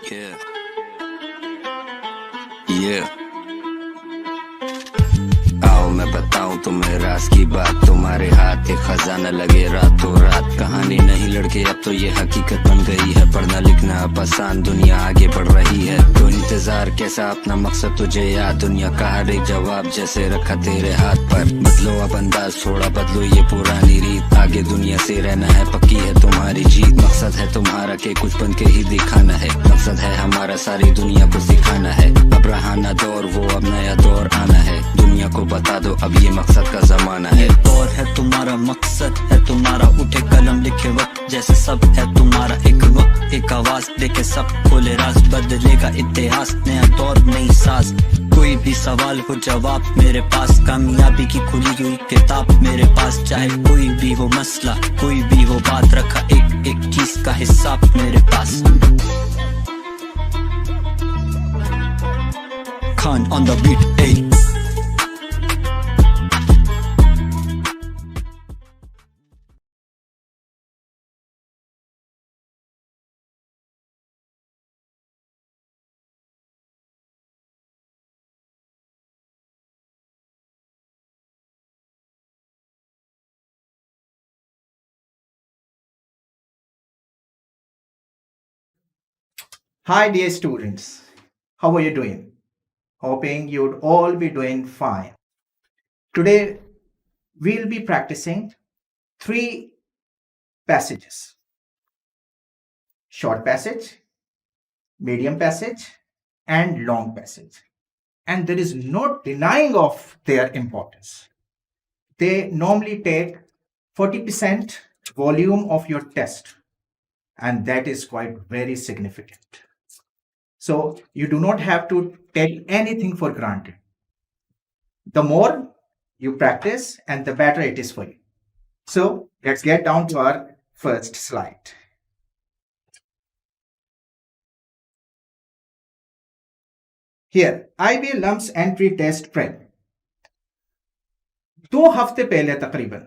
Yeah. Yeah. आओ मैं बताऊं तुम्हें राज की बात, तुम्हारे हाथ एक खजाना लगे रातों रात। कहानी नहीं लड़के अब तो ये हकीकत बन गई है, पढ़ना लिखना अब आसान, दुनिया आगे बढ़ रही है। तो इंतजार कैसा, अपना मकसद तुझे याद, दुनिया का हर एक जवाब जैसे रखा तेरे हाथ पर। बदलो अब अंदाज थोड़ा, बदलो ये पुरानी रीत, आगे दुनिया से रहना है, पक्की है तुम्हारी जीत। मकसद है तुम्हारा के कुछ बन के ही दिखाना है, मकसद है हमारा सारी दुनिया को सिखाना है। अब रहा ना दौर वो, अब नया दौर आना है, दुनिया को बता दो अब ये मकसद का जमाना है। दौर है तुम्हारा, मकसद है तुम्हारा, उठे कलम लिखे वक्त जैसे सब है तुम्हारा। एक वक्त एक आवाज देखे सब खोले राज, बदलेगा इतिहास, नया दौर नई साज। कोई भी सवाल हो जवाब मेरे पास, कामयाबी की खुली हुई किताब मेरे पास। चाहे कोई भी हो मसला, कोई भी हो बात, रखा एक एक चीज का हिसाब मेरे पास। Khan on the beat, hey. Hi dear students, how are you doing? Hoping you'd all be doing fine. Today we'll be practicing 3 passages: short passage, medium passage and long passage. And there is no denying of their importance. They normally take 40% volume of your test, and that is quite very significant. So you do not have to take anything for granted. The more you practice and the better it is for you. So let's get down to our first slide. Here, IBA lumps entry test prep. 2 हफ्ते पहले तकरीबन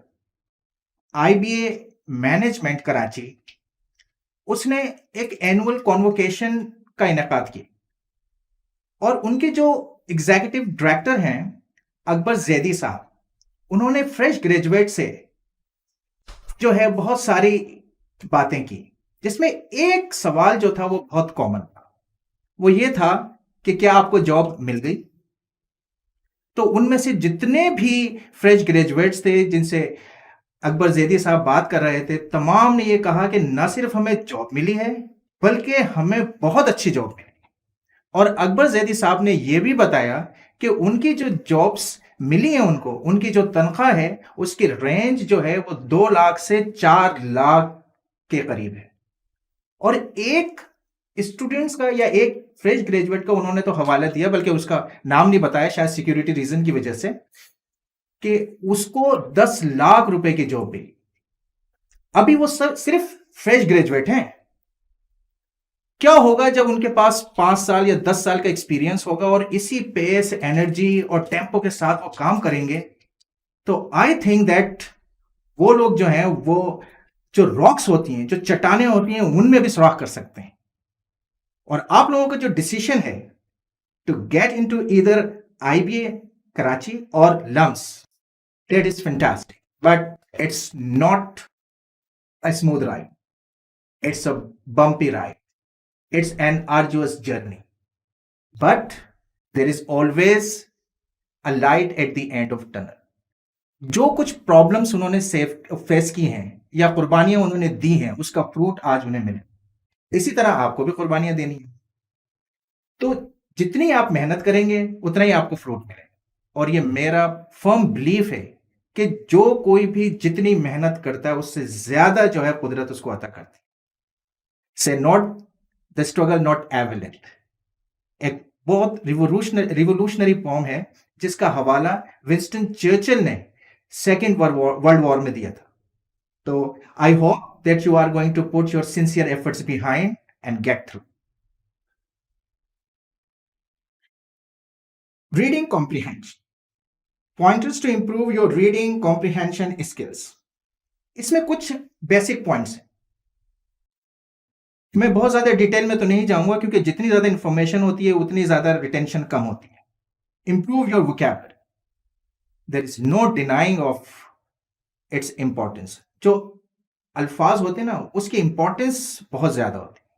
IBA management Karachi उसने एक annual convocation का इनेकाद किया, और उनके जो एग्जीक्यूटिव डायरेक्टर हैं अकबर जैदी साहब, उन्होंने फ्रेश ग्रेजुएट से जो है बहुत सारी बातें की, जिसमें एक सवाल जो था वो बहुत कॉमन था। वो ये था कि क्या आपको जॉब मिल गई? तो उनमें से जितने भी फ्रेश ग्रेजुएट्स थे जिनसे अकबर जैदी साहब बात कर रहे थे, तमाम ने ये कहा कि न सिर्फ हमें जॉब मिली है बल्कि हमें बहुत अच्छी जॉब मिली। और अकबर जैदी साहब ने यह भी बताया कि उनकी जो जॉब्स मिली है उनको, उनकी जो तनख्वाह है उसकी रेंज जो है वो 2 लाख से 4 लाख के करीब है। और एक स्टूडेंट्स का या एक फ्रेश ग्रेजुएट का उन्होंने तो हवाला दिया, बल्कि उसका नाम नहीं बताया, शायद सिक्योरिटी रीजन की वजह से, कि उसको 10 लाख रुपए की जॉब मिली। अभी वो सिर्फ फ्रेश ग्रेजुएट हैं। क्या होगा जब उनके पास 5 साल या 10 साल का एक्सपीरियंस होगा और इसी पेस, एनर्जी और टेम्पो के साथ वो काम करेंगे? तो आई थिंक दैट वो लोग जो हैं, वो जो रॉक्स होती हैं, जो चट्टानें होती हैं, उनमें भी सुराख कर सकते हैं। और आप लोगों का जो डिसीजन है to get into either IBA Karachi और LUMS, that is fantastic, but it's not a smooth ride. It's a bumpy ride. It's an arduous journey. But there is always a light at the end of tunnel. जो कुछ problems उन्होंने face की हैं या कुर्बानियां उन्होंने दी हैं, उसका फ्रूट आज उन्हें मिले। इसी तरह आपको भी कुर्बानियां देनी है। तो जितनी आप मेहनत करेंगे उतना ही आपको फ्रूट मिलेगा। और ये मेरा फर्म बिलीफ है कि जो कोई भी जितनी मेहनत करता है उससे ज्यादा जो है कुदरत उसको अता करती है। Say not the struggle nought availeth, एक बहुत रिवोल्यूशनरी पोम है जिसका हवाला विंस्टन चर्चिल ने सेकेंड वर्ल्ड वॉर में दिया था। तो I hope that you are going to put your sincere efforts behind and get through. Reading comprehension, pointers to improve your reading comprehension skills. इसमें कुछ बेसिक पॉइंट्स हैं, मैं बहुत ज्यादा डिटेल में तो नहीं जाऊंगा क्योंकि जितनी ज्यादा इंफॉर्मेशन होती है उतनी ज्यादा रिटेंशन कम होती है। Improve your vocabulary, there is no denying of its importance. जो अल्फाज होते हैं ना उसकी इंपॉर्टेंस बहुत ज्यादा होती है,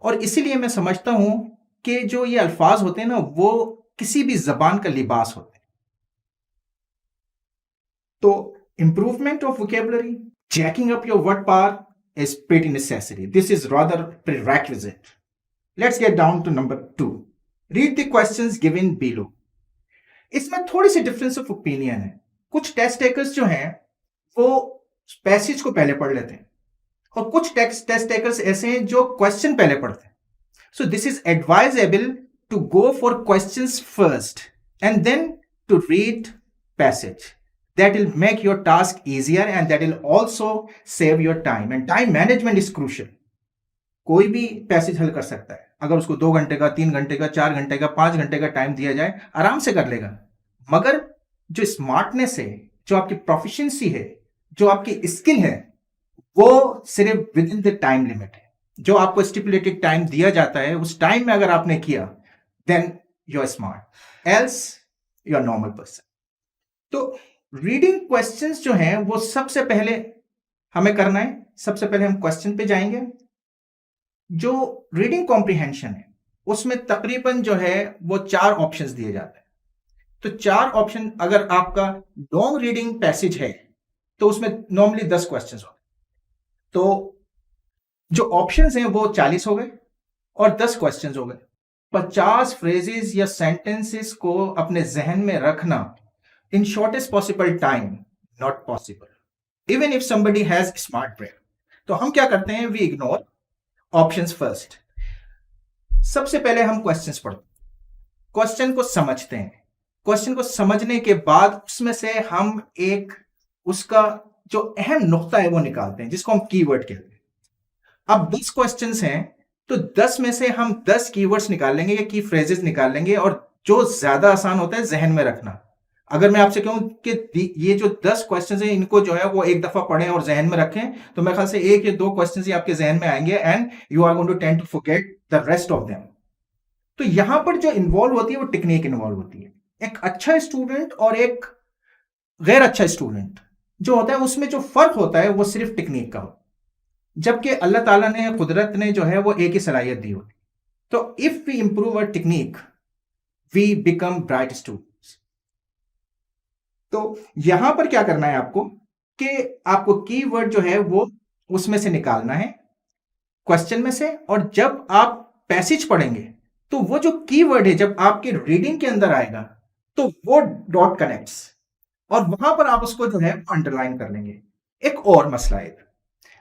और इसीलिए मैं समझता हूं कि जो ये अल्फाज होते हैं ना वो किसी भी जबान का लिबास होते हैं। तो improvement of vocabulary, checking up your word power is pretty necessary. This is rather prerequisite. Let's get down to number 2. Read the questions given below. इसमें थोड़ी सी डिफरेंस ऑफ ओपिनियन है। कुछ टेस्ट टेकर्स जो हैं वो पैसेज को पहले पढ़ लेते हैं और कुछ टेस्ट टेकर्स ऐसे हैं जो क्वेश्चन पहले पढ़ते हैं। So this is advisable to go for questions first and then to read passage. That will make your task easier and that will also save your time. And time management is crucial. कोई भी passage हल कर सकता है, अगर उसको 2 घंटे का, 3 घंटे का, 4 घंटे का, 5 घंटे का टाइम दिया जाए आराम से कर लेगा। मगर जो स्मार्टनेस है, जो आपकी प्रोफिशिएंसी है, जो आपकी स्किल है, वो सिर्फ with in the time limit है। जो आपको स्टिपुलेटेड टाइम दिया जाता है उस टाइम में अगर आपने किया then you are smart, else you are normal person. तो रीडिंग क्वेश्चंस जो हैं वो सबसे पहले हमें करना है। सबसे पहले हम क्वेश्चन पे जाएंगे। जो रीडिंग कॉम्प्रिहेंशन है उसमें तकरीबन जो है वो 4 ऑप्शंस दिए जाते हैं। तो 4 ऑप्शन, अगर आपका लॉन्ग रीडिंग पैसेज है तो उसमें नॉर्मली 10 क्वेश्चंस होते हैं। तो जो ऑप्शंस हैं वो 40 हो गए और 10 क्वेश्चंस हो गए। 50 फ्रेजेस या सेंटेंसेस को अपने जहन में रखना in shortest possible time not possible even if somebody has smart brain. तो हम क्या करते हैं, we ignore options first. सबसे पहले हम क्वेश्चंस पढ़ते हैं, क्वेश्चन को समझते हैं। क्वेश्चन को समझने के बाद उसमें से हम एक उसका जो अहम नुक्ता है वो निकालते हैं जिसको हम कीवर्ड कहते हैं। अब 10 क्वेश्चंस हैं तो 10 में से हम 10 कीवर्ड्स निकाल लेंगे या की फ्रेजेस निकाल लेंगे, और जो ज्यादा आसान होता है जहन में रखना। अगर मैं आपसे कहूं कि ये जो 10 क्वेश्चंस हैं इनको जो है वो एक दफा पढ़ें और जहन में रखें तो मेरे ख्याल से 1 या 2 क्वेश्चंस ही आपके जहन में आएंगे and you are going to tend to forget the rest of them. तो यहां पर जो इन्वॉल्व होती है वो टेक्निक इन्वॉल्व होती है। एक अच्छा स्टूडेंट और एक गैर अच्छा स्टूडेंट जो होता है उसमें जो फर्क होता है वो सिर्फ टेक्निक का हो, जबकि अल्लाह ताला ने, कुदरत ने जो है वो एक ही सलाहियत दी होती। तो if we improve our technique we become bright student. तो यहां पर क्या करना है आपको कि आपको कीवर्ड जो है वो उसमें से निकालना है क्वेश्चन में से, और जब आप पैसेज पढ़ेंगे तो वो जो कीवर्ड है जब आपके रीडिंग के अंदर आएगा तो वो डॉट कनेक्ट्स और वहां पर आप उसको जो है अंडरलाइन कर लेंगे। एक और मसला है,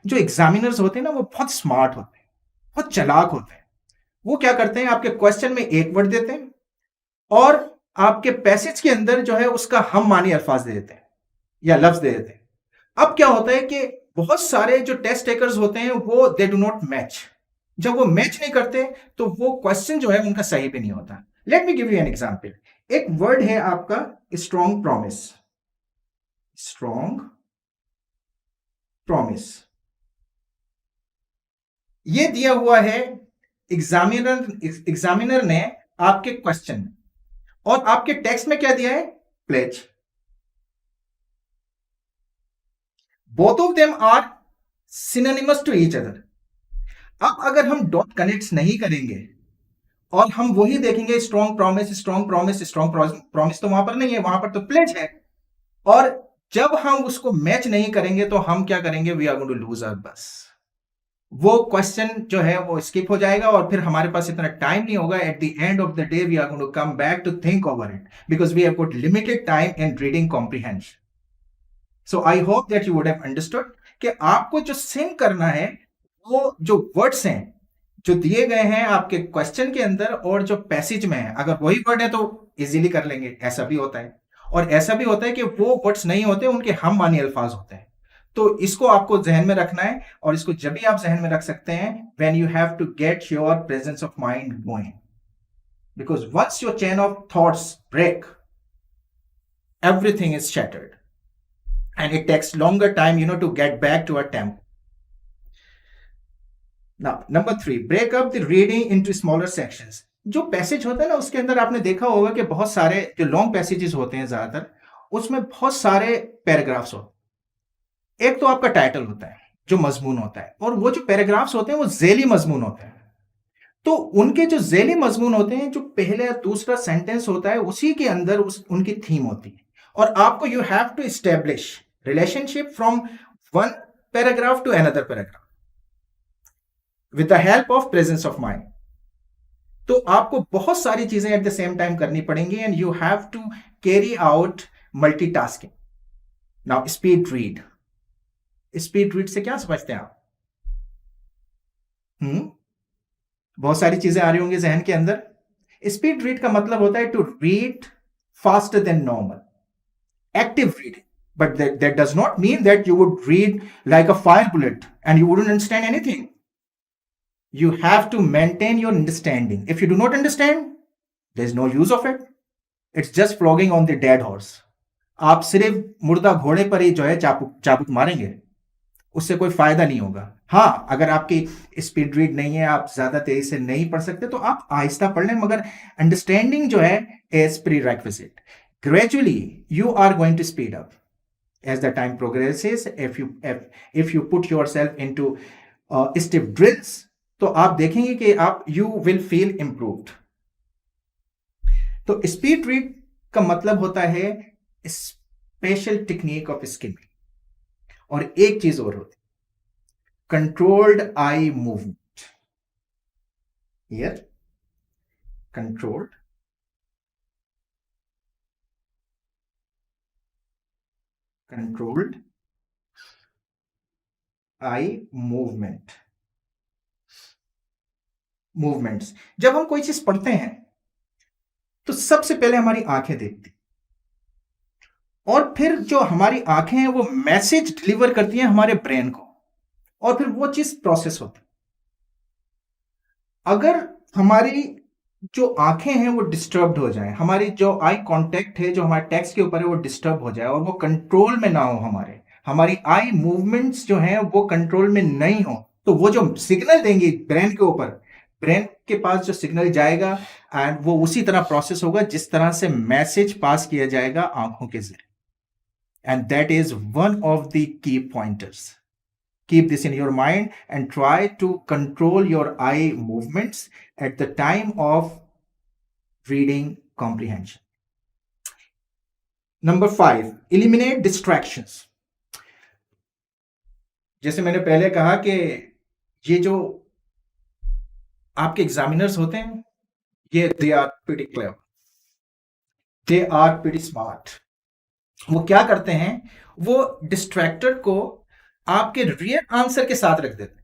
जो एग्जामिनर्स होते हैं ना वो बहुत स्मार्ट होते हैं, बहुत चालाक होते हैं। वो क्या करते हैं, आपके क्वेश्चन में एक वर्ड देते हैं और आपके पैसेज के अंदर जो है उसका हम मानी अल्फाज दे देते हैं या लफ्ज दे देते हैं। अब क्या होता है कि बहुत सारे जो टेस्ट टेकर्स होते हैं वो दे डू नॉट मैच। जब वो मैच नहीं करते तो वो क्वेश्चन जो है उनका सही भी नहीं होता। Let me give you an example. एक वर्ड है आपका स्ट्रॉन्ग प्रॉमिस। स्ट्रॉन्ग प्रॉमिस ये दिया हुआ है एग्जामिनर ने आपके क्वेश्चन में, और आपके टेक्स्ट में क्या दिया है, pledge. Both of them are synonymous to each other. अब अगर हम डॉट कनेक्ट नहीं करेंगे और हम वही देखेंगे strong promise strong promise strong promise, तो वहां पर नहीं है, वहां पर तो प्लेज है। और जब हम उसको मैच नहीं करेंगे तो हम क्या करेंगे, we are going to lose our bus. वो क्वेश्चन जो है वो स्किप हो जाएगा और फिर हमारे पास इतना टाइम नहीं होगा. At the end of the day we are going to come back to think over it because we have got limited time in reading comprehension. So I hope that you would have understood कि आपको जो sink करना है वो जो words हैं जो दिए गए हैं आपके क्वेश्चन के अंदर और जो पैसेज में है, अगर वही वर्ड है तो इजीली कर लेंगे. ऐसा भी होता है और ऐसा भी होता है कि वो वर्ड्स नहीं होते, उनके हम मानी अल्फाज होते हैं. तो इसको आपको जहन में रखना है और इसको जब भी आप जहन में रख सकते हैं when you have to get your presence of mind going, because once your chain of thoughts break everything is shattered and it takes longer time to get back to a tempo. Now number 3, break up the reading into smaller sections. जो passage होता है ना उसके अंदर आपने देखा होगा कि बहुत सारे जो लॉन्ग पैसेजेस होते हैं ज्यादातर उसमें बहुत सारे पैराग्राफ्स होते हैं. एक तो आपका टाइटल होता है जो मजमून होता है और वो जो पैराग्राफ्स होते हैं वो झेली मजमून होते हैं. तो उनके जो झेली मजमून होते हैं जो पहले या दूसरा सेंटेंस होता है उसी के अंदर उनकी थीम होती है और आपको you have to establish relationship from one paragraph to another paragraph with the help of presence of mind. तो आपको बहुत सारी चीजें एट द सेम टाइम करनी पड़ेंगी and you have to carry out multitasking. Now speed read. Speed read से क्या समझते हैं आप? बहुत सारी चीजें आ रही होंगी जहन के अंदर. स्पीड रीड का मतलब होता है to read faster than normal. Active reading. But that does not mean that you would read like a fire bullet and you wouldn't understand anything. You have to maintain your understanding. If you do not understand, there's no use of it. It's just flogging on the dead horse. आप सिर्फ मुर्दा घोड़े पर ही जो है चाबुक मारेंगे, उससे कोई फायदा नहीं होगा. हाँ, अगर आपकी स्पीड रीड नहीं है, आप ज्यादा तेजी से नहीं पढ़ सकते तो आप आहिस्ता पढ़ लें, मगर अंडरस्टैंडिंग जो है is prerequisite. Gradually you are going to speed up as the time progresses. If you put yourself into stiff drills, तो आप देखेंगे कि आप you will feel improved. तो स्पीड रीड का मतलब होता है स्पेशल टेक्निक ऑफ स्किमिंग. और एक चीज और होती है controlled eye movement. Here controlled eye movements. जब हम कोई चीज पढ़ते हैं तो सबसे पहले हमारी आंखें देखती और फिर जो हमारी आंखें हैं वो मैसेज डिलीवर करती हैं हमारे ब्रेन को और फिर वो चीज प्रोसेस होती है. अगर हमारी जो आंखें हैं वो डिस्टर्ब्ड हो जाए, हमारी जो आई कांटेक्ट है जो हमारे टेक्स्ट के ऊपर है वो डिस्टर्ब हो जाए और वो कंट्रोल में ना हो, हमारी आई मूवमेंट्स जो हैं वो कंट्रोल में नहीं हो, तो वो जो सिग्नल देंगी ब्रेन के ऊपर, ब्रेन के पास जो सिग्नल जाएगा एंड वो उसी तरह प्रोसेस होगा जिस तरह से मैसेज पास किया जाएगा आंखों के जरिए. And that is one of the key pointers. Keep this in your mind and try to control your eye movements at the time of reading comprehension. Number 5, eliminate distractions. जैसे मैंने पहले कहा कि ये जो आपके एग्जामिनर्स होते हैं ये they are pretty clever, they are pretty smart. वो क्या करते हैं, वो डिस्ट्रैक्टर को आपके रियल आंसर के साथ रख देते हैं.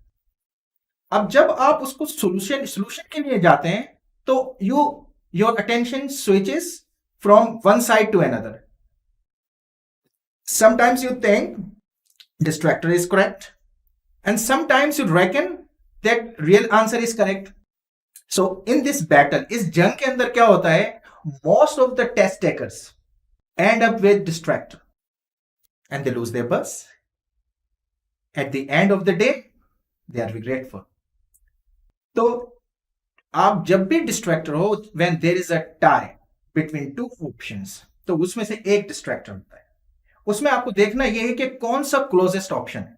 अब जब आप उसको सॉल्यूशन के लिए जाते हैं तो your attention switches from one side to another. Sometimes you think distractor is correct and sometimes you reckon that real answer is correct. So in this battle, इस जंग के अंदर क्या होता है, most of the test takers end up with distractor and they lose their bus. At the end of the day, they are regretful. तो आप जब भी डिस्ट्रैक्टर हो, when there is a tie between two options, तो उसमें से एक distractor होता है. उसमें आपको देखना यह है कि कौन सा क्लोजेस्ट ऑप्शन है.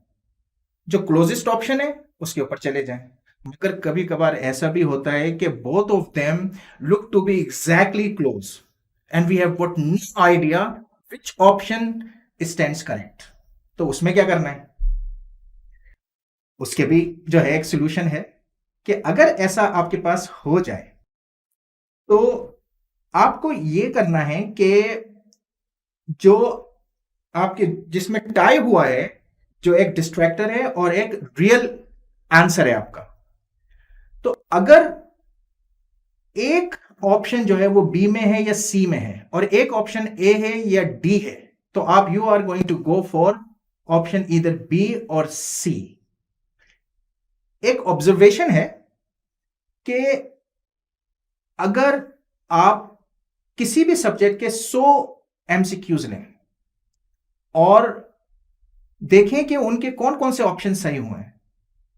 जो क्लोजेस्ट ऑप्शन है उसके ऊपर चले जाएं. मगर कभी कभार ऐसा भी होता है कि both of them look to be exactly close and we have got no idea which option stands correct. तो उसमें क्या करना है, उसके भी जो है एक सोल्यूशन है कि अगर ऐसा आपके पास हो जाए तो आपको ये करना है कि जो आपके जिसमें टाई हुआ है, जो एक डिस्ट्रैक्टर है और एक रियल आंसर है आपका, तो अगर एक ऑप्शन जो है वो बी में है या सी में है और एक ऑप्शन ए है या डी है, तो आप you are going to go for option either B or C. एक ऑब्जर्वेशन है कि अगर आप किसी भी सब्जेक्ट के 100 एमसीक्यूज लें और देखें कि उनके कौन कौन से ऑप्शन सही हुए हैं,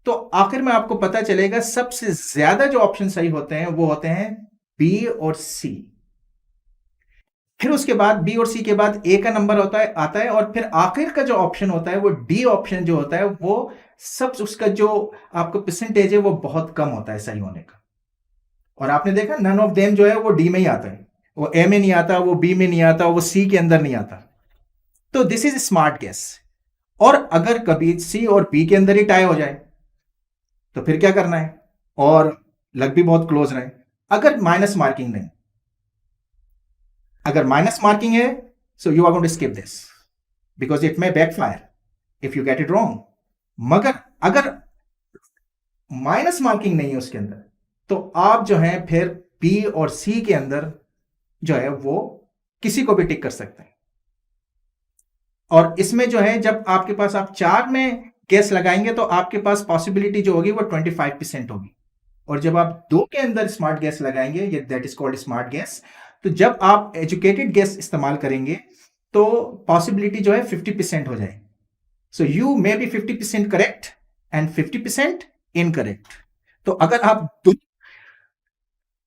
तो आखिर में आपको पता चलेगा सबसे ज्यादा जो ऑप्शन सही होते हैं वो होते हैं बी और सी। फिर उसके बाद बी और सी के बाद ए का नंबर आता है और फिर आखिर का जो ऑप्शन होता है वो डी ऑप्शन जो होता है वो सब उसका जो आपका परसेंटेज है वो बहुत कम होता है सही होने का। और आपने देखा नन ऑफ देम जो है वो डी में ही आता है, वो ए में नहीं आता, वो बी में नहीं आता, वो सी के अंदर नहीं आता। तो दिस इज स्मार्ट गेस। और अगर कभी सी और बी के अंदर ही टाई हो जाए तो फिर क्या करना है, और लग भी बहुत क्लोज रहे। अगर माइनस मार्किंग नहीं, अगर माइनस मार्किंग है so you are going to skip this because it may backfire if you get it wrong. मगर अगर माइनस मार्किंग नहीं है उसके अंदर तो आप जो है फिर बी और सी के अंदर जो है वो किसी को भी टिक कर सकते हैं। और इसमें जो है जब आपके पास आप 4 में गेस लगाएंगे तो आपके पास पॉसिबिलिटी जो होगी वो 25% होगी। और जब आप 2 के अंदर स्मार्ट गैस लगाएंगे, ये that is called smart gas, तो जब आप एजुकेटेड गैस इस्तेमाल करेंगे तो पॉसिबिलिटी जो है 50% हो जाएगी। So you may be 50% correct and 50% incorrect. तो अगर आप दो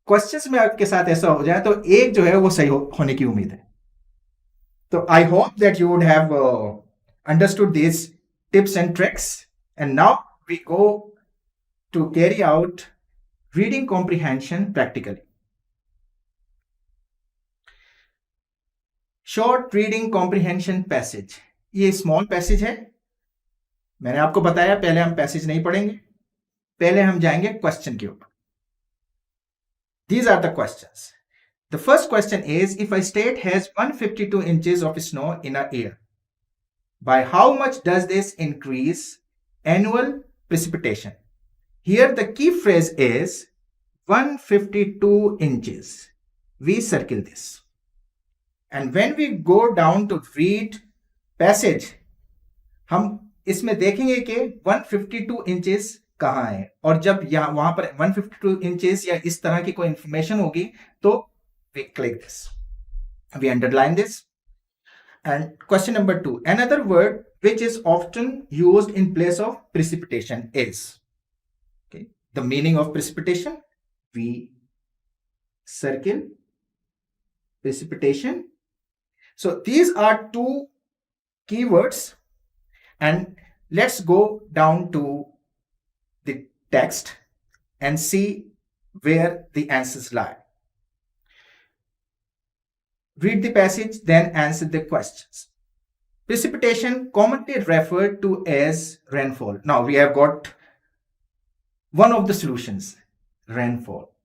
क्वेश्चंस में आपके साथ ऐसा हो जाए तो एक जो है वो सही होने की उम्मीद है। तो I hope that you would have understood this tips and tricks, and now we go to carry out reading comprehension practically. Short reading comprehension passage, ये small passage है। मैंने आपको बताया पहले हम पैसेज नहीं पढ़ेंगे, पहले हम जाएंगे क्वेश्चन के ऊपर। These are the questions. The first question is, if a state has 152 inches of snow in a year, by how much does this increase annual precipitation? Here the key phrase is 152 inches. We circle this. And when we go down to read passage, हम इसमें देखेंगे कि 152 inches कहाँ है, और जब यहाँ वहां पर 152 inches या इस तरह की कोई इंफॉर्मेशन होगी तो we click this, we underline this. And question number 2, another word which is often used in place of precipitation is, okay, the meaning of precipitation, we circle precipitation. So these are 2 keywords, and let's go down to the text and see where the answers lie. Read the passage, then answer the questions. Precipitation, commonly referred to as rainfall. Now we have got one of the solutions, rainfall.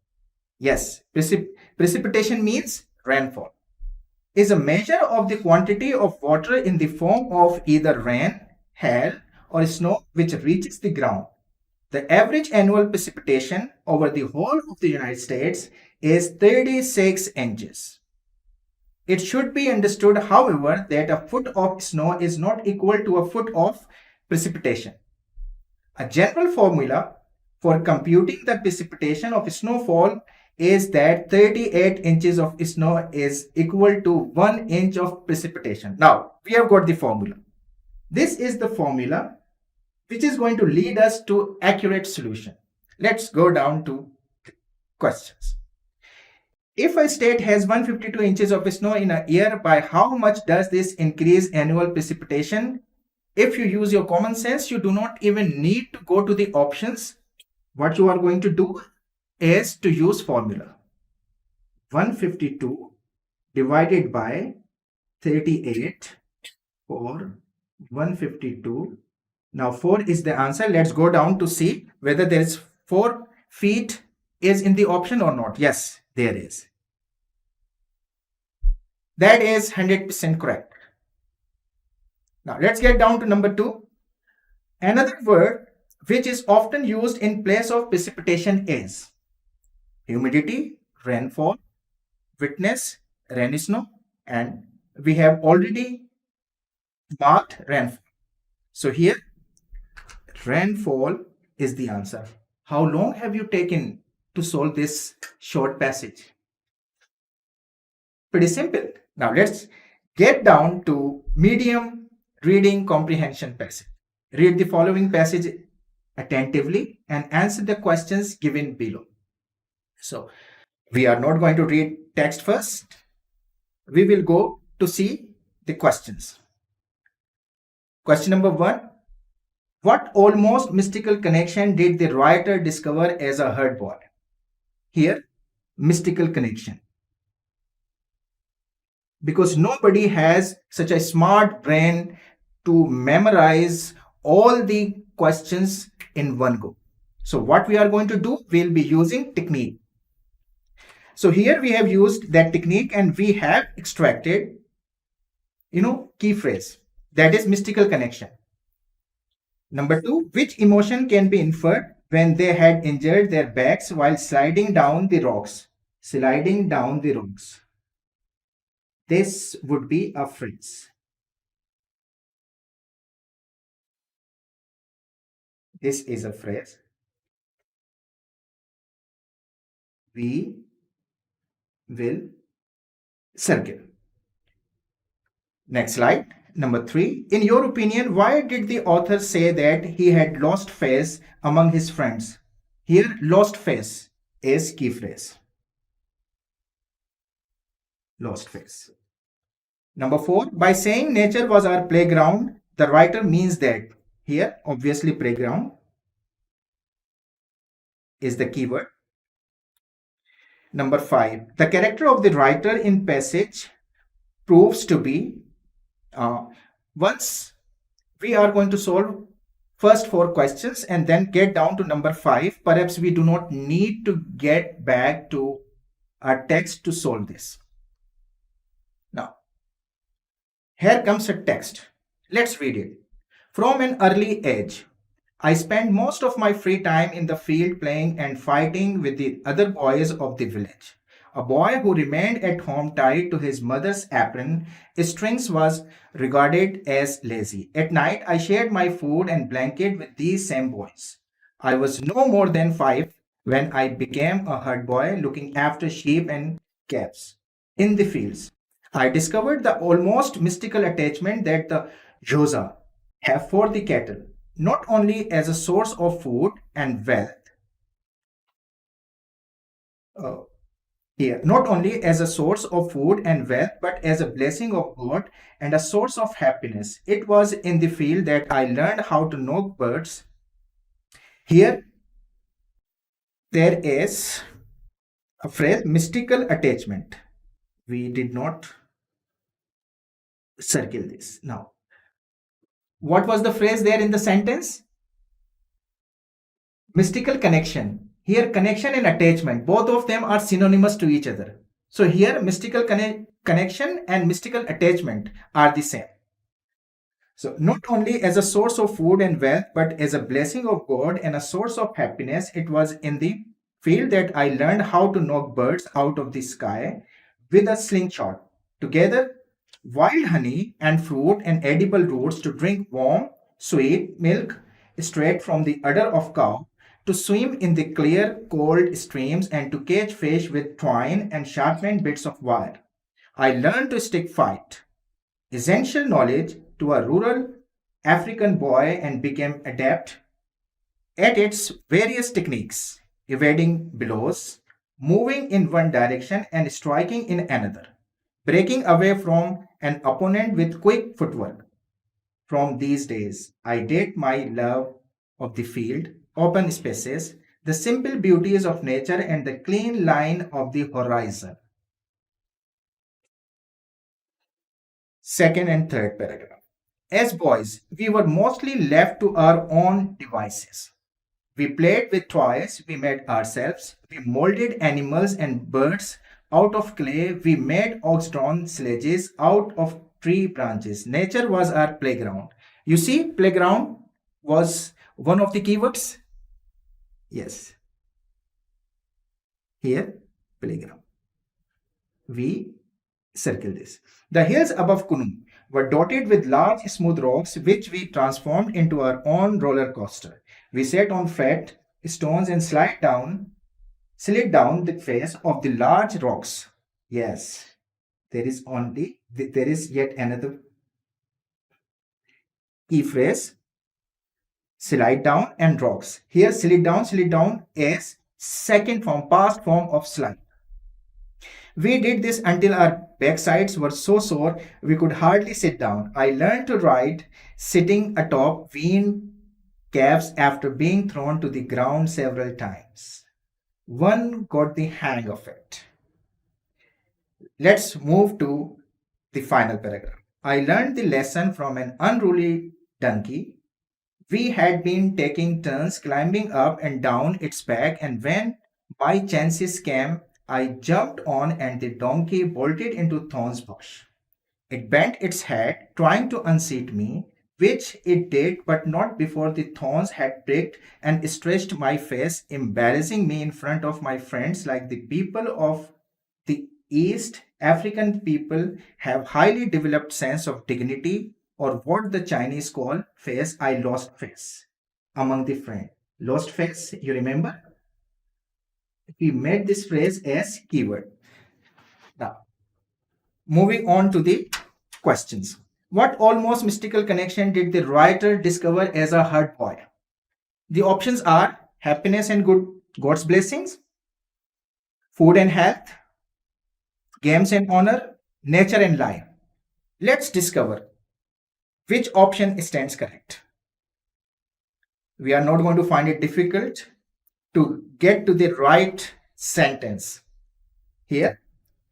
Yes, precipitation means rainfall. Is a measure of the quantity of water in the form of either rain, hail, or snow which reaches the ground. The average annual precipitation over the whole of the United States is 36 inches. It should be understood, however, that a foot of snow is not equal to a foot of precipitation. A general formula for computing the precipitation of snowfall is that 38 inches of snow is equal to 1 inch of precipitation. Now, we have got the formula. This is the formula which is going to lead us to accurate solution. Let's go down to questions. If a state has 152 inches of snow in a year, by how much does this increase annual precipitation? If you use your common sense, you do not even need to go to the options. What you are going to do is to use formula. 152 divided by 38 or 152 Now 4 is the answer. Let's go down to see whether there is 4 feet is in the option or not. Yes, there is. That is 100% correct. Now let's get down to number 2. Another word which is often used in place of precipitation is humidity, rainfall, witness, rain snow, and we have already marked rainfall. So here rainfall is the answer. How long have you taken to solve this short passage? Pretty simple. Now let's get down to medium reading comprehension passage. Read the following passage attentively and answer the questions given below. So we are not going to read text first. We will go to see the questions. Question number 1. What almost mystical connection did the writer discover as a herd boy? Here, mystical connection. Because nobody has such a smart brain to memorize all the questions in one go. So what we are going to do, we'll be using technique. So here we have used that technique and we have extracted, key phrase. That is mystical connection. Number 2, which emotion can be inferred when they had injured their backs while sliding down the rocks? Sliding down the rocks. This would be a phrase. This is a phrase. We will circle. Next slide. Number 3. In your opinion, why did the author say that he had lost face among his friends? Here, lost face is key phrase. Lost face. Number 4. By saying nature was our playground, the writer means that. Here, obviously, playground is the keyword. Number 5. The character of the writer in passage proves to be. Once we are going to solve first 4 questions and then get down to number 5, perhaps we do not need to get back to our text to solve this. Now, here comes a text. Let's read it. From an early age, I spent most of my free time in the field playing and fighting with the other boys of the village. A boy who remained at home tied to his mother's apron strings was regarded as lazy. At night, I shared my food and blanket with these same boys. I was no more than 5 when I became a herd boy looking after sheep and calves in the fields. I discovered the almost mystical attachment that the Joza have for the cattle, not only as a source of food and wealth, not only as a source of food and wealth, but as a blessing of God and a source of happiness. It was in the field that I learned how to knock birds. Here, there is a phrase, mystical attachment. We did not circle this. Now, what was the phrase there in the sentence? Mystical connection. Here, connection and attachment, both of them are synonymous to each other. So here, mystical connection and mystical attachment are the same. So not only as a source of food and wealth, but as a blessing of God and a source of happiness, it was in the field that I learned how to knock birds out of the sky with a slingshot. Together, wild honey and fruit and edible roots to drink warm, sweet milk straight from the udder of cow, to swim in the clear, cold streams and to catch fish with twine and sharpened bits of wire. I learned to stick fight, essential knowledge to a rural African boy, and became adept at its various techniques, evading blows, moving in one direction and striking in another, breaking away from an opponent with quick footwork. From these days, I date my love of the field, open spaces, the simple beauties of nature, and the clean line of the horizon. Second and third paragraph. As boys, we were mostly left to our own devices. We played with toys we made ourselves. We molded animals and birds out of clay. We made ox-drawn sledges out of tree branches. Nature was our playground. You see, playground was one of the keywords. Yes, here, playground. We circle this. The hills above Kunu were dotted with large smooth rocks which we transformed into our own roller coaster. We sat on flat stones and slid down the face of the large rocks. Yes, there is yet another key phrase, slide down and rocks. Here slid down is second form, past form of slide. We did this until our backsides were so sore we could hardly sit down. I learned to ride sitting atop vine calves after being thrown to the ground several times. One got the hang of it. Let's move to the final paragraph. I learned the lesson from an unruly donkey. We had been taking turns climbing up and down its back, and when by chances came, I jumped on and the donkey bolted into thorns bush. It bent its head, trying to unseat me, which it did, but not before the thorns had pricked and stretched my face, embarrassing me in front of my friends. Like the people of the East African people have highly developed sense of dignity, or what the Chinese call face. I lost face among the friend. Lost face, you remember? We made this phrase as keyword. Now, moving on to the questions. What almost mystical connection did the writer discover as a herd boy? The options are happiness and God's blessings, food and health, games and honor, nature and life. Let's discover which option stands correct. We are not going to find it difficult to get to the right sentence. Here,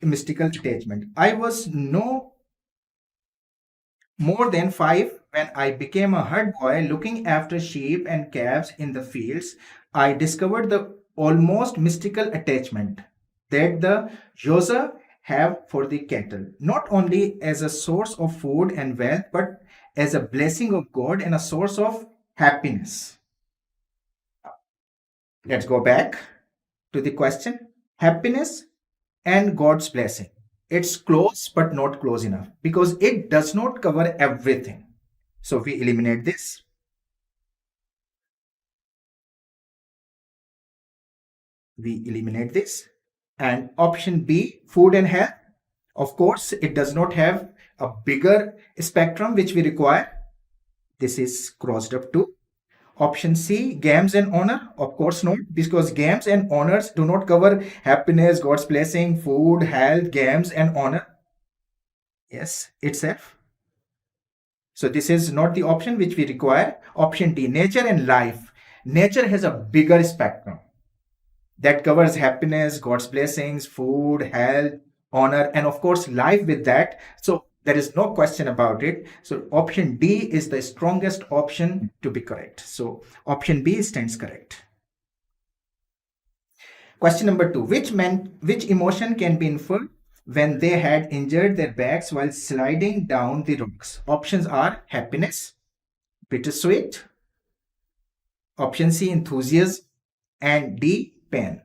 a mystical attachment. I was no more than 5 when I became a herd boy looking after sheep and calves in the fields. I discovered the almost mystical attachment that the Yosa have for the cattle, not only as a source of food and wealth, but as a blessing of God and a source of happiness. Let's go back to the question. Happiness and God's blessing. It's close but not close enough because it does not cover everything. So we eliminate this. We eliminate this. And option B, food and health. Of course, it does not have a bigger spectrum which we require. This is crossed up too. Option C, games and honor. Of course not, because games and honors do not cover happiness, God's blessing, food, health, games and honor. Yes, itself. So this is not the option which we require. Option D, nature and life. Nature has a bigger spectrum that covers happiness, God's blessings, food, health, honor, and of course life with that. So there is no question about it. So option D is the strongest option to be correct. So option B stands correct. Question number 2. Which emotion can be inferred when they had injured their backs while sliding down the rocks? Options are happiness, bittersweet, option C, enthusiasm, and D, pain.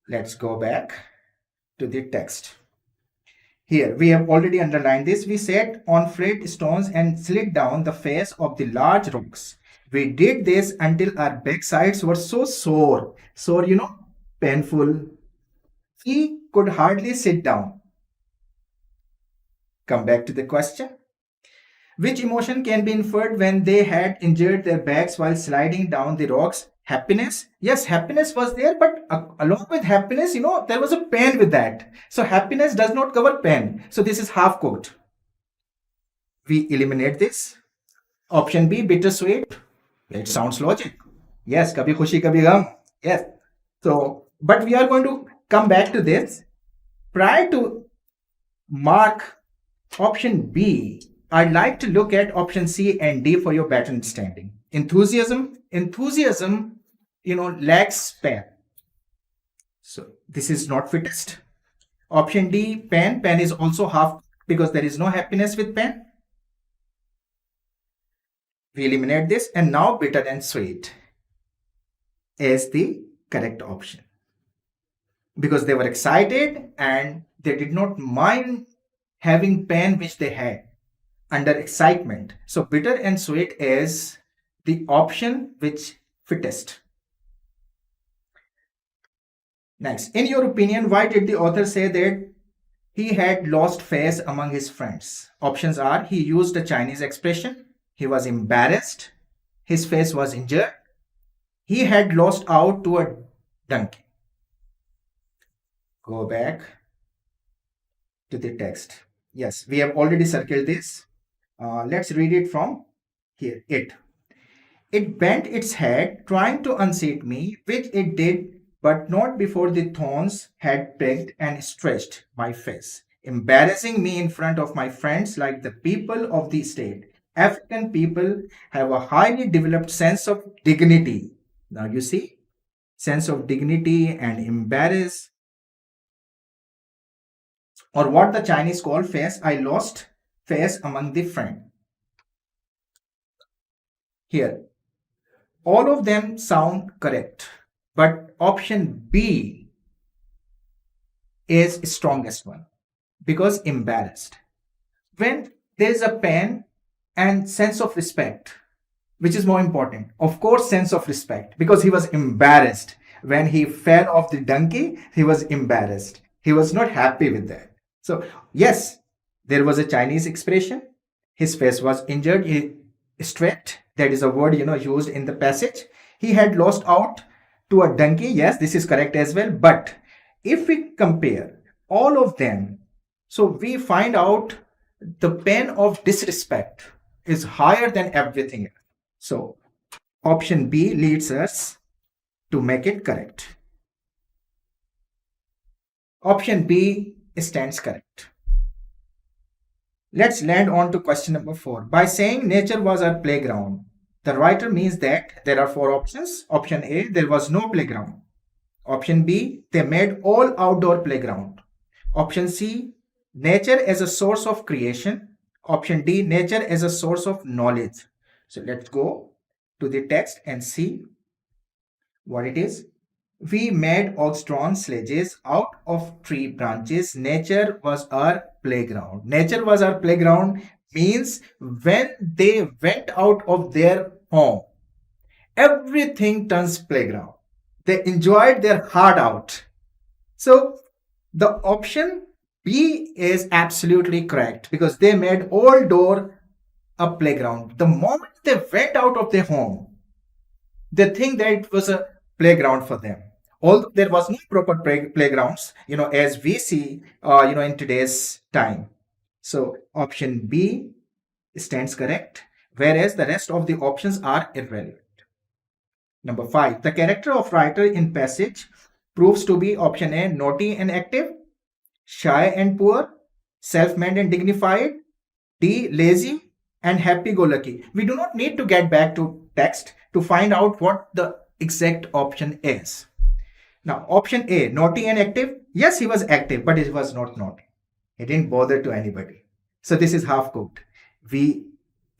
Let's go back to the text. Here, we have already underlined this. We sat on flat stones and slid down the face of the large rocks. We did this until our backsides were so sore. Sore, painful. We could hardly sit down. Come back to the question. Which emotion can be inferred when they had injured their backs while sliding down the rocks? Happiness. Yes, happiness was there, but along with happiness, there was a pain with that. So happiness does not cover pain. So this is half cooked. We eliminate this. Option B, bittersweet. It sounds logic. Yes, kabhi khushi, kabhi gham. Yes. So, but we are going to come back to this. Prior to mark Option B, I'd like to look at option C and D for your better understanding. Enthusiasm, lacks pen. So this is not fittest. Option D, pen. Pen is also half because there is no happiness with pen. We eliminate this, and now bitter and sweet is the correct option. Because they were excited and they did not mind having pain which they had under excitement. So bitter and sweet is the option which fittest. Next, in your opinion, why did the author say that he had lost face among his friends? Options are: he used a Chinese expression, he was embarrassed, his face was injured, he had lost out to a donkey. Go back to the text. Yes, we have already circled this. Let's read it from here. It bent its head, trying to unseat me, which it did, but not before the thorns had pricked and stretched my face, embarrassing me in front of my friends like the people of the state. African people have a highly developed sense of dignity. Now you see, sense of dignity and embarrass, or what the Chinese call face. I lost face among the friend. Here, all of them sound correct, but option B is strongest one because embarrassed. When there is a pain and sense of respect, which is more important? Of course, sense of respect, because he was embarrassed. When he fell off the donkey, he was embarrassed. He was not happy with that. So, yes, there was a Chinese expression. His face was injured, he stretched. That is a word, used in the passage. He had lost out to a donkey. Yes, this is correct as well. But if we compare all of them, so we find out the pain of disrespect is higher than everything else. So, option B leads us to make it correct. Option B stands correct. Let's land on to question number 4. By saying nature was our playground, the writer means that there are 4 options. Option A, there was no playground. Option B, they made all outdoor playground. Option C, nature as a source of creation. Option D, nature as a source of knowledge. So let's go to the text and see what it is. We made ox-drawn sledges out of tree branches. Nature was our playground. Nature was our playground means when they went out of their home, everything turns playground. They enjoyed their heart out. So the option B is absolutely correct because they made all door a playground. The moment they went out of their home, they think that it was a playground for them. Although there was no proper playgrounds, as we see, in today's time. So option B stands correct, whereas the rest of the options are irrelevant. Number 5, the character of writer in passage proves to be option A, naughty and active, shy and poor, self-made and dignified, D, lazy and happy-go-lucky. We do not need to get back to text to find out what the exact option is. Now, option A, naughty and active. Yes, he was active, but he was not naughty. He didn't bother to anybody. So this is half cooked. We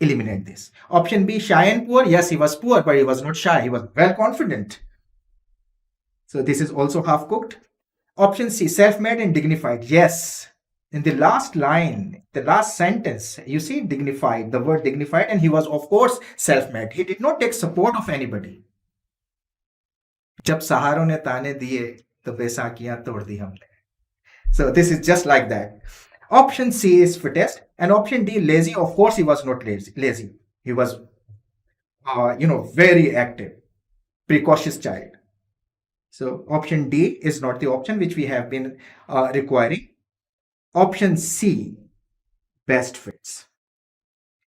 eliminate this. Option B, shy and poor. Yes, he was poor, but he was not shy. He was well confident. So this is also half cooked. Option C, self-made and dignified. Yes. In the last line, the last sentence, you see dignified, the word dignified, and he was, of course, self-made. He did not take support of anybody. जब सहारों ने ताने दिए तो बैसाखियां तोड़ दी हमने. So this is just like that. Option C is fittest, and option D, lazy. Of course, he was not lazy. He was, very active, precocious child. So option D is not the option which we have been requiring. Option C best fits.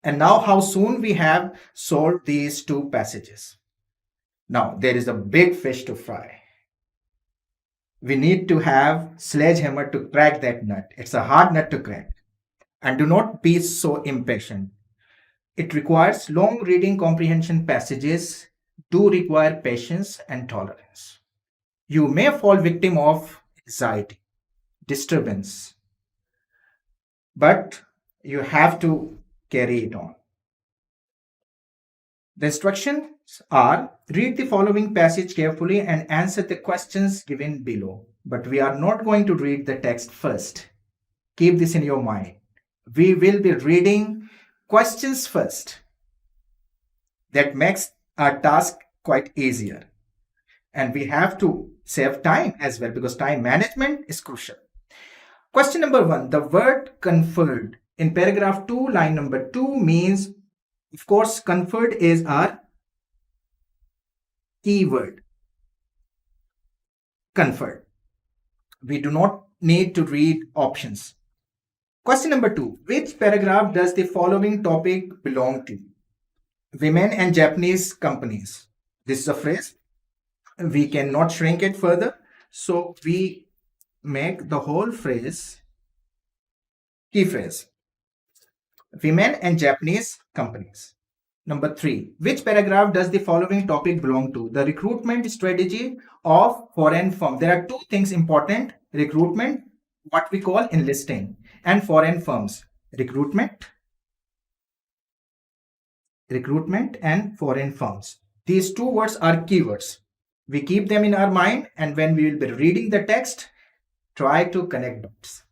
And now how soon we have solved these 2 passages. Now there is a big fish to fry. We need to have sledgehammer to crack that nut. It's a hard nut to crack. And do not be so impatient. It requires long reading comprehension passages, do require patience and tolerance. You may fall victim of anxiety, disturbance, but you have to carry it on. The instructions are read the following passage carefully and answer the questions given below. But we are not going to read the text first. Keep this in your mind. We will be reading questions first. That makes our task quite easier. And we have to save time as well because time management is crucial. Question number 1. The word conferred in paragraph 2, line number 2 means, of course, conferred is our keyword. Conferred. We do not need to read options. Question number 2. Which paragraph does the following topic belong to? Women and Japanese companies. This is a phrase. We cannot shrink it further. So we make the whole phrase key phrase. Women and Japanese companies. Number 3. Which paragraph does the following topic belong to? The recruitment strategy of foreign firm. There are two things important. Recruitment, what we call enlisting, and foreign firms. Recruitment and foreign firms. These two words are keywords. We keep them in our mind, and when we will be reading the text, try to connect dots.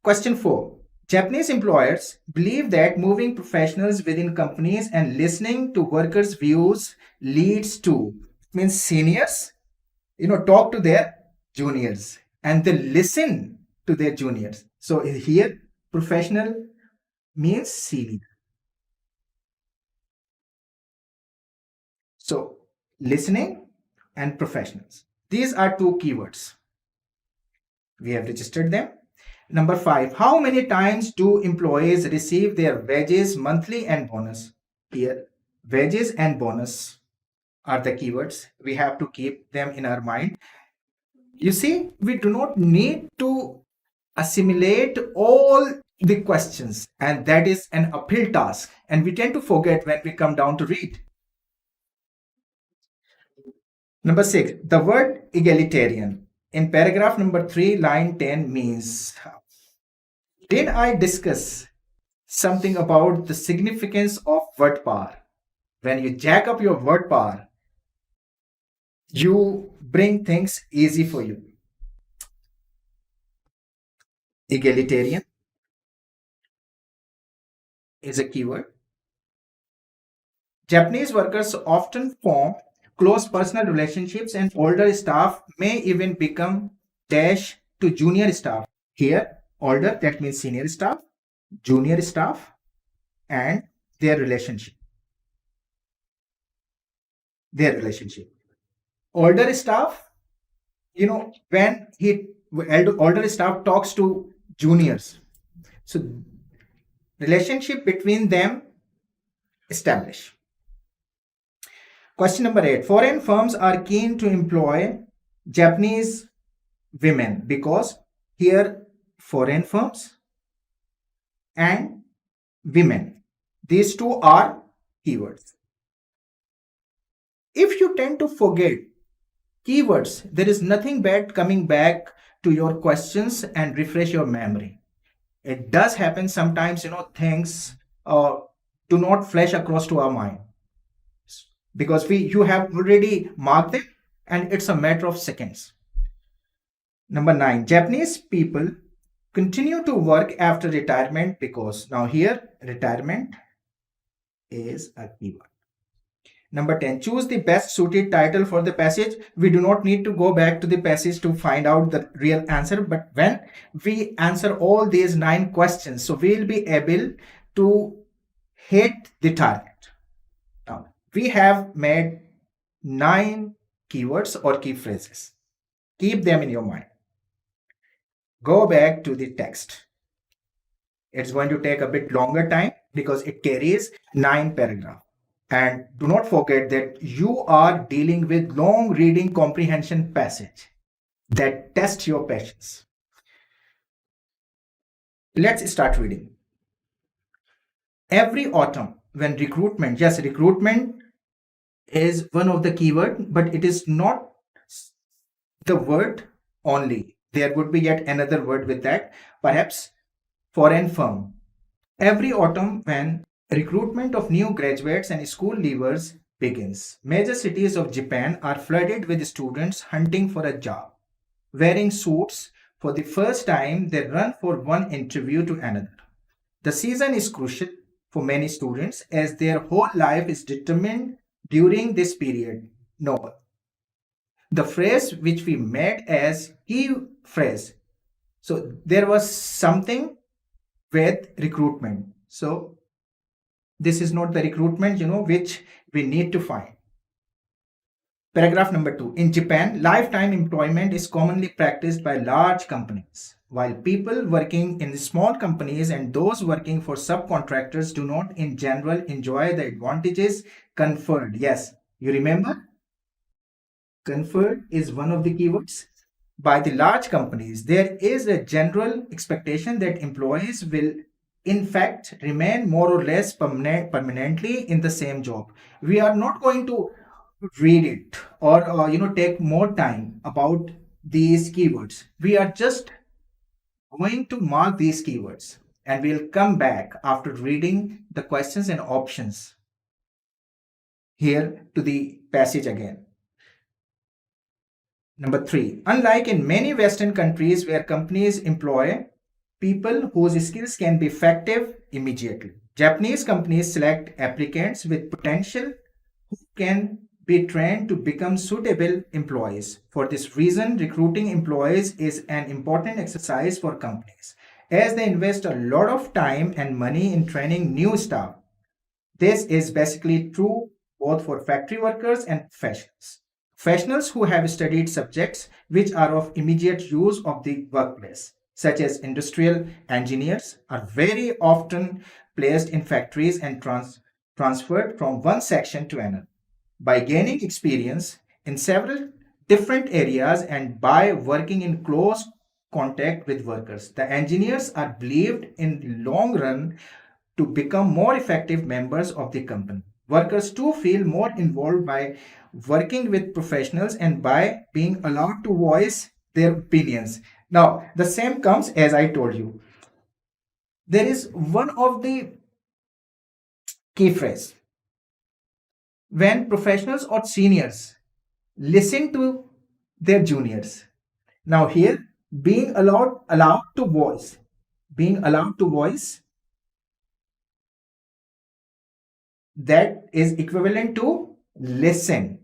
Question 4. Japanese employers believe that moving professionals within companies and listening to workers' views leads to, means seniors, talk to their juniors and they listen to their juniors. So here, professional means senior. So listening and professionals. These are two keywords. We have registered them. Number 5. How many times do employees receive their wages monthly and bonus? Here, wages and bonus are the keywords. We have to keep them in our mind. You see, we do not need to assimilate all the questions, and that is an uphill task. And we tend to forget when we come down to read. Number 6. The word egalitarian in paragraph number 3, line 10 means, did I discuss something about the significance of word power? When you jack up your word power, you bring things easy for you. Egalitarian is a keyword. Japanese workers often form close personal relationships, and older staff may even become dash to junior staff. Here, older, that means senior staff, junior staff, and their relationship. Older staff, when older staff talks to juniors, so relationship between them establish. Question number 8. Foreign firms are keen to employ Japanese women because here foreign firms and women, these two are keywords. If you tend to forget keywords, there is nothing bad coming back to your questions and refresh your memory. It does happen sometimes, things do not flash across to our mind because you have already marked them and it's a matter of seconds. Number 9. Japanese people continue to work after retirement because, now here retirement is a keyword. Number 10. Choose the best suited title for the passage. We do not need to go back to the passage to find out the real answer, but when we answer all these 9 questions, so we will be able to hit the target. Now, we have made 9 keywords or key phrases. Keep them in your mind. Go back to the text. It's going to take a bit longer time because it carries 9 paragraphs. And do not forget that you are dealing with long reading comprehension passage that test your patience. Let's start reading. Every autumn, when recruitment, yes, recruitment is one of the keyword, but it is not the word only. There would be yet another word with that, perhaps foreign firm. Every autumn, when recruitment of new graduates and school leavers begins, major cities of Japan are flooded with students hunting for a job. Wearing suits for the first time, they run for one interview to another. The season is crucial for many students as their whole life is determined during this period. No, the phrase which we made as key phrase. So there was something with recruitment. So this is not the recruitment, which we need to find. Paragraph number 2. In Japan, lifetime employment is commonly practiced by large companies, while people working in small companies and those working for subcontractors do not in general enjoy the advantages conferred. Yes, you remember? Conferred is one of the keywords. By the large companies, there is a general expectation that employees will in fact remain more or less permanently in the same job. We are not going to read it or take more time about these keywords. We are just going to mark these keywords and we'll come back after reading the questions and options here to the passage again. Number 3, unlike in many Western countries where companies employ people whose skills can be effective immediately, Japanese companies select applicants with potential who can be trained to become suitable employees. For this reason, recruiting employees is an important exercise for companies as they invest a lot of time and money in training new staff. This is basically true both for factory workers and professionals. Professionals who have studied subjects which are of immediate use of the workplace, such as industrial engineers, are very often placed in factories and transferred from one section to another. By gaining experience in several different areas and by working in close contact with workers, the engineers are believed in the long run to become more effective members of the company. Workers too feel more involved by working with professionals and by being allowed to voice their opinions. Now, the same comes as I told you. There is one of the key phrase. When professionals or seniors listen to their juniors. Now here, being allowed to voice. Being allowed to voice, that is equivalent to listen.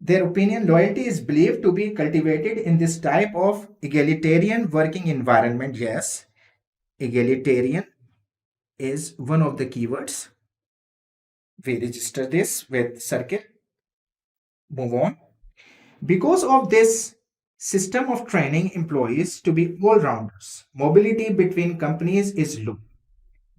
Their opinion, loyalty is believed to be cultivated in this type of egalitarian working environment. Yes, egalitarian is one of the keywords. We register this with circle. Move on. Because of this system of training employees to be all-rounders, mobility between companies is low.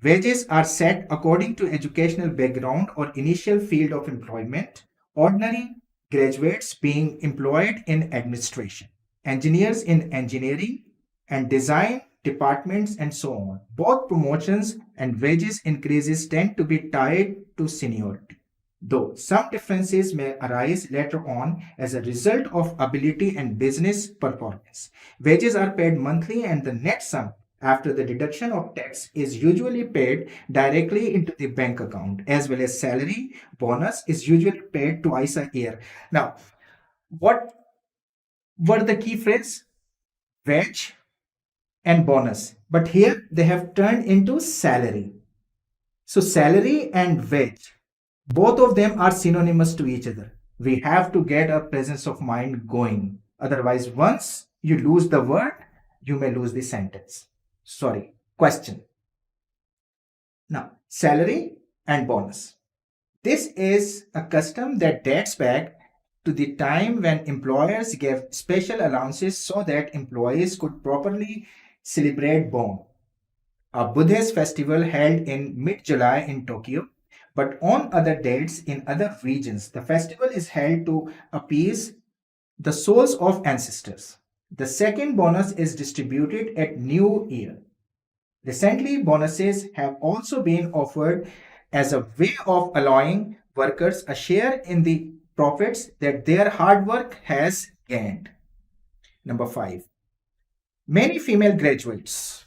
Wages are set according to educational background or initial field of employment. Ordinary graduates being employed in administration, engineers in engineering and design departments, and so on. Both promotions and wages increases tend to be tied to seniority, though some differences may arise later on as a result of ability and business performance. Wages are paid monthly and the net sum after the deduction of tax is usually paid directly into the bank account, as well as salary bonus is usually paid twice a year. Now, what were the key phrases? Wage and bonus. But here they have turned into salary. So salary and wage, both of them are synonymous to each other. We have to get a presence of mind going. Otherwise, once you lose the word, you may lose the sentence. Sorry, question. Now, salary and bonus. This is a custom that dates back to the time when employers gave special allowances so that employees could properly celebrate Bon, a Buddhist festival held in mid-July in Tokyo. But on other dates in other regions, the festival is held to appease the souls of ancestors. The second bonus is distributed at New Year. Recently, bonuses have also been offered as a way of allowing workers a share in the profits that their hard work has gained. Number 5. Many female graduates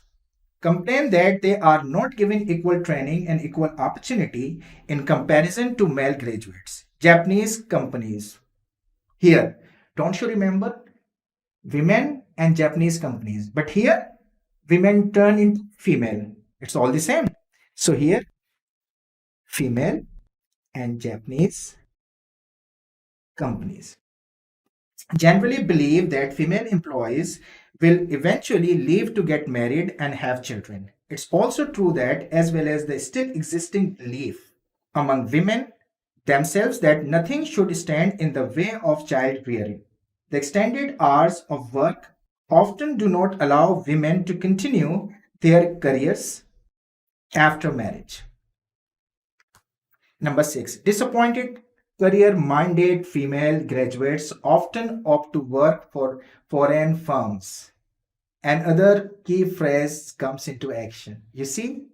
complain that they are not given equal training and equal opportunity in comparison to male graduates. Japanese companies. Here, don't you remember? Women and Japanese companies. But here, women turn into female. It's all the same. So here, female and Japanese companies generally believe that female employees will eventually leave to get married and have children. It's also true that, as well as the still existing belief among women themselves, that nothing should stand in the way of child rearing. The extended hours of work often do not allow women to continue their careers after marriage. Number 6. Disappointed career-minded female graduates often opt to work for foreign firms. Another key phrase comes into action. You see,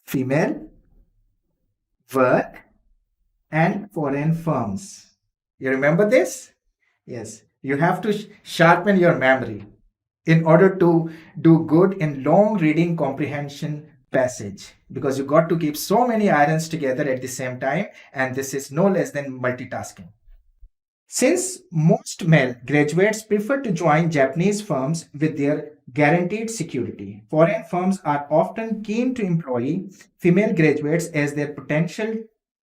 female, work, and foreign firms. You remember this? Yes. You have to sharpen your memory in order to do good in long reading comprehension passage, because you got to keep so many irons together at the same time, and this is no less than multitasking. Since most male graduates prefer to join Japanese firms with their guaranteed security, foreign firms are often keen to employ female graduates as their potential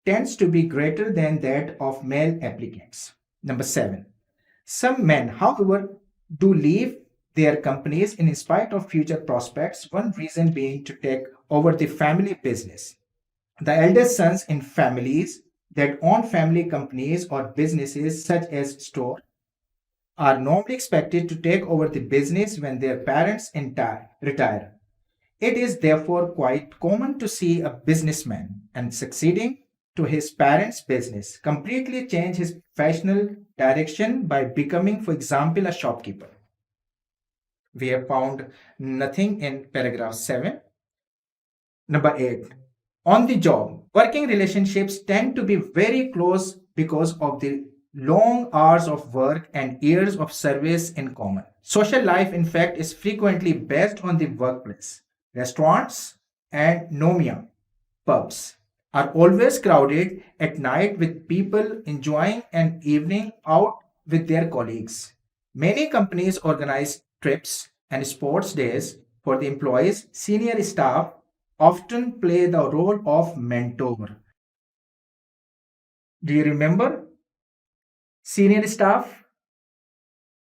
tends to be greater than that of male applicants. Number 7. Some men, however, do leave their companies in spite of future prospects, one reason being to take over the family business. The eldest sons in families that own family companies or businesses such as store are normally expected to take over the business when their parents retire. It is therefore quite common to see a businessman and succeeding to his parents' business completely change his professional direction by becoming, for example, a shopkeeper. We have found nothing in paragraph 7. Number 8. On the job, working relationships tend to be very close because of the long hours of work and years of service in common. Social life, in fact, is frequently based on the workplace. Restaurants and nomia, pubs, are always crowded at night with people enjoying an evening out with their colleagues. Many companies organize trips and sports days for the employees. Senior staff often play the role of mentor. Do you remember senior staff?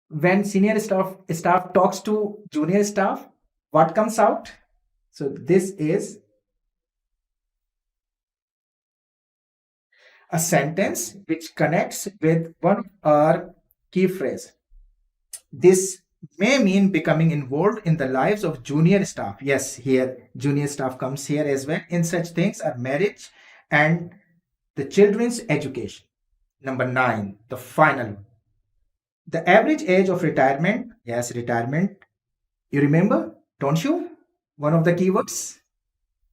When senior staff talks to junior staff, what comes out? So this is a sentence which connects with one of our key phrase. This may mean becoming involved in the lives of junior staff. Yes, here junior staff comes here as well. In such things are marriage and the children's education. Number 9, the final one. The average age of retirement. Yes, retirement. You remember, don't you? One of the keywords.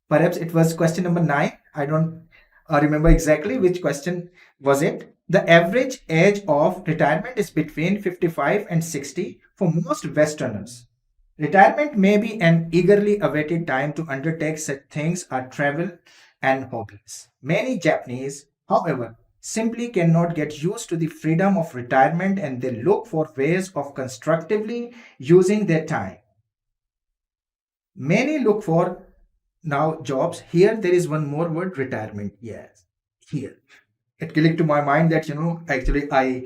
Perhaps it was question number 9. I don't remember exactly which question was it. The average age of retirement is between 55 and 60 for most Westerners. Retirement may be an eagerly awaited time to undertake such things as travel and hobbies. Many Japanese, however, simply cannot get used to the freedom of retirement, and they look for ways of constructively using their time. Many look for now jobs. Here there is one more word, retirement. Yes, here it clicked to my mind that actually I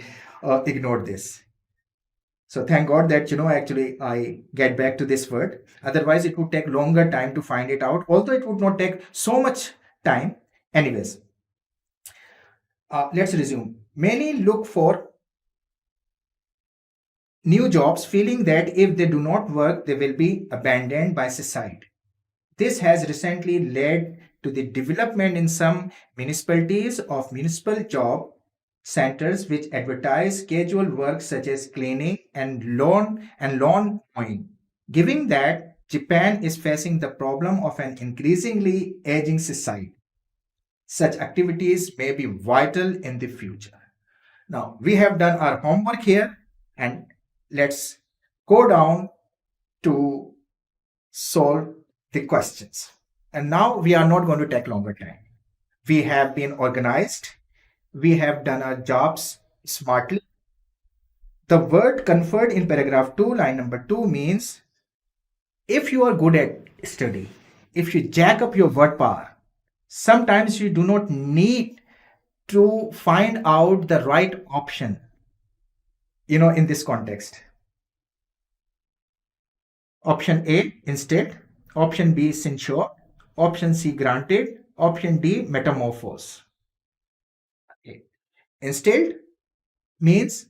ignored this. So thank God that actually I get back to this word. Otherwise it would take longer time to find it out, although it would not take so much time. Anyways, let's resume. Many look for new jobs, feeling that if they do not work they will be abandoned by society. This has recently led to the development in some municipalities of municipal job centers which advertise casual work such as cleaning and lawn mowing, giving that Japan is facing the problem of an increasingly aging society. Such activities may be vital in the future. Now, we have done our homework here, and let's go down to solve the questions. And now we are not going to take longer time. We have been organized. We have done our jobs smartly. The word conferred in paragraph 2, line number 2 means if you are good at study, if you jack up your word power, sometimes you do not need to find out the right option, in this context. Option A, instead. Option B, censure. Option C, granted. Option D, metamorphose. Okay. Instead means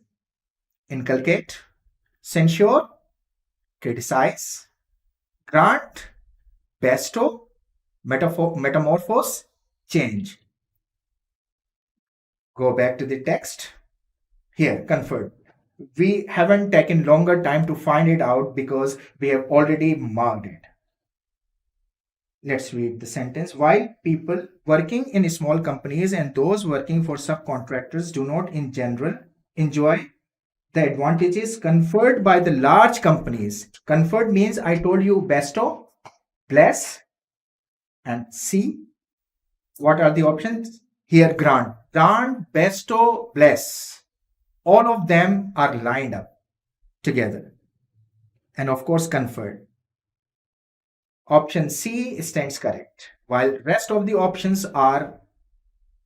inculcate, censure, criticize, grant, bestow, metamorphose, change. Go back to the text. Here, conferred. We haven't taken longer time to find it out because we have already marked it. Let's read the sentence. While people working in small companies and those working for subcontractors do not in general enjoy the advantages conferred by the large companies. Conferred means I told you bestow, bless, and see. What are the options? Here, grant. Grant, bestow, bless. All of them are lined up together. And of course, conferred. Option C stands correct, while rest of the options are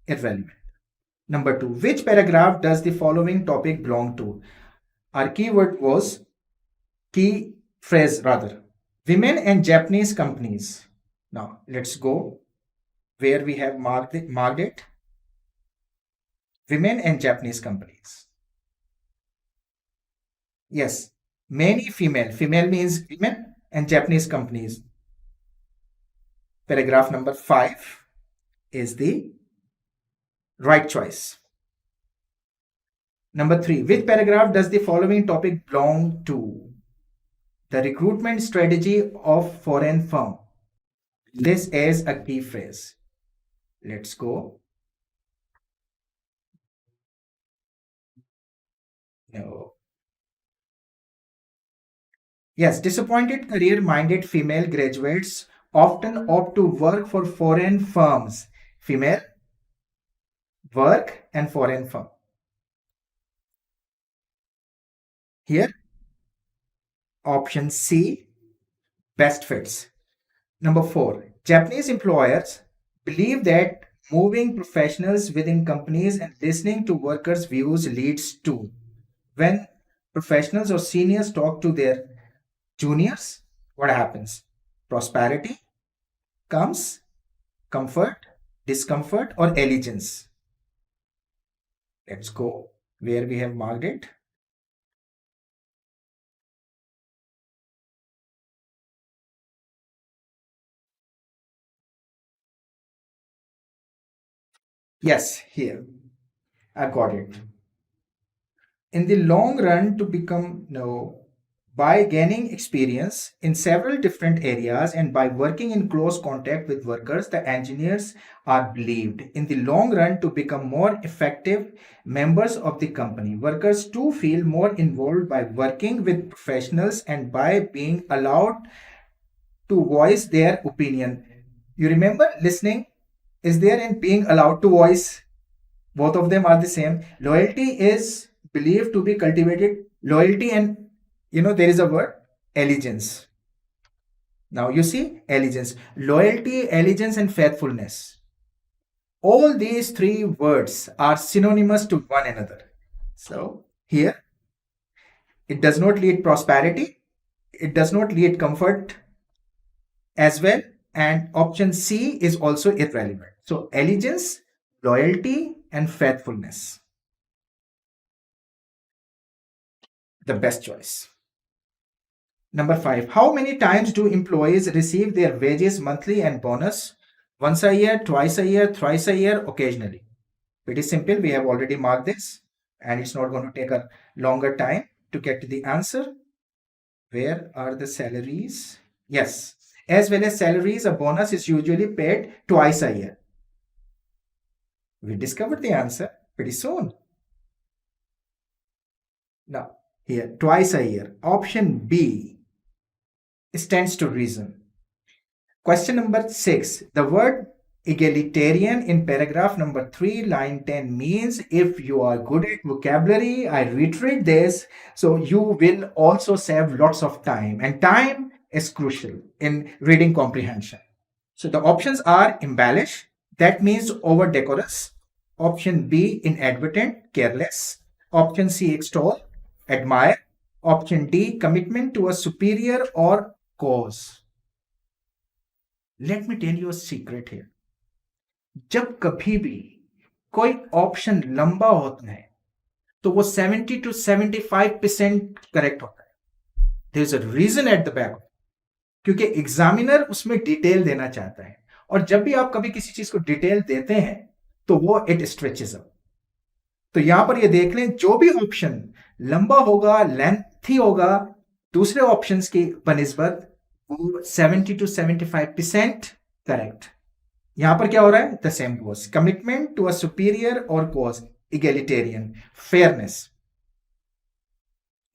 irrelevant. Number 2, which paragraph does the following topic belong to? Our key phrase rather, women and Japanese companies. Now, let's go where we have marked it. Women and Japanese companies. Yes, many female. Female means women and Japanese companies. Paragraph number 5 is the right choice. Number 3, which paragraph does the following topic belong to? The recruitment strategy of foreign firm. This is a key phrase. Let's go. No. Yes, disappointed career-minded female graduates often opt to work for foreign firms. Female, work, and foreign firm. Here, option C, best fits. Number 4, Japanese employers believe that moving professionals within companies and listening to workers' views leads to, when professionals or seniors talk to their juniors, what happens? Prosperity comes, comfort, discomfort, or allegiance. Let's go where we have marked it. Yes, here. I got it. In the long run, to become, by gaining experience in several different areas and by working in close contact with workers, the engineers are believed in the long run to become more effective members of the company. Workers too feel more involved by working with professionals and by being allowed to voice their opinion. You remember listening is there and being allowed to voice. Both of them are the same. Loyalty is believed to be cultivated. Loyalty and there is a word, allegiance. Now you see, allegiance, loyalty, allegiance, and faithfulness. All these 3 words are synonymous to one another. So here, it does not lead prosperity. It does not lead comfort as well. And option C is also irrelevant. So allegiance, loyalty, and faithfulness. The best choice. Number 5, how many times do employees receive their wages monthly and bonus? Once a year, twice a year, thrice a year, occasionally. Pretty simple. We have already marked this and it's not going to take a longer time to get to the answer. Where are the salaries? Yes. As well as salaries, a bonus is usually paid twice a year. We discovered the answer pretty soon. Now, here, twice a year. Option B stands to reason. Question number 6. The word egalitarian in paragraph number 3, line 10 means if you are good at vocabulary, I reiterate this, so you will also save lots of time. And time is crucial in reading comprehension. So the options are embellish, that means over decorous. Option B, inadvertent, careless. Option C, extol, admire. Option D, commitment to a superior or cause. Let me tell you a secret here. जब कभी भी कोई option लंबा होता है तो वो 70 to 75% correct होता है. There is a reason at the back, क्योंकि एग्जामिनर उसमें डिटेल देना चाहता है, और जब भी आप कभी किसी चीज को डिटेल देते हैं तो वो इट स्ट्रेचेस अप. तो यहां पर ये देख लें, जो भी ऑप्शन लंबा होगा, लेंथी होगा, दूसरे ऑप्शंस की बनिस्बत वो 70 to 75% करेक्ट. यहां पर क्या हो रहा है? The same goes, commitment to a superior or cause, egalitarian, fairness.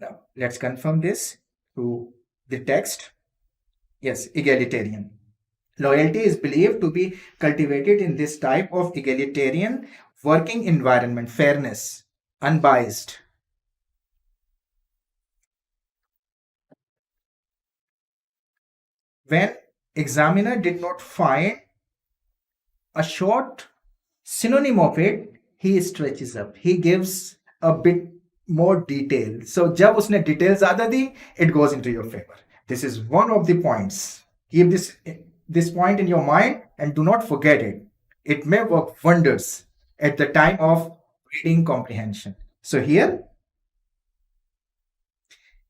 Now let's confirm this through the text. Yes, egalitarian. Loyalty is believed to be cultivated in this type of egalitarian working environment. Fairness, unbiased. When examiner did not find a short synonym of it, he stretches up. He gives a bit more detail. So जब उसने details ज़्यादा दी, it goes into your favor. This is one of the points. Keep this point in your mind and do not forget it. It may work wonders at the time of reading comprehension. So here,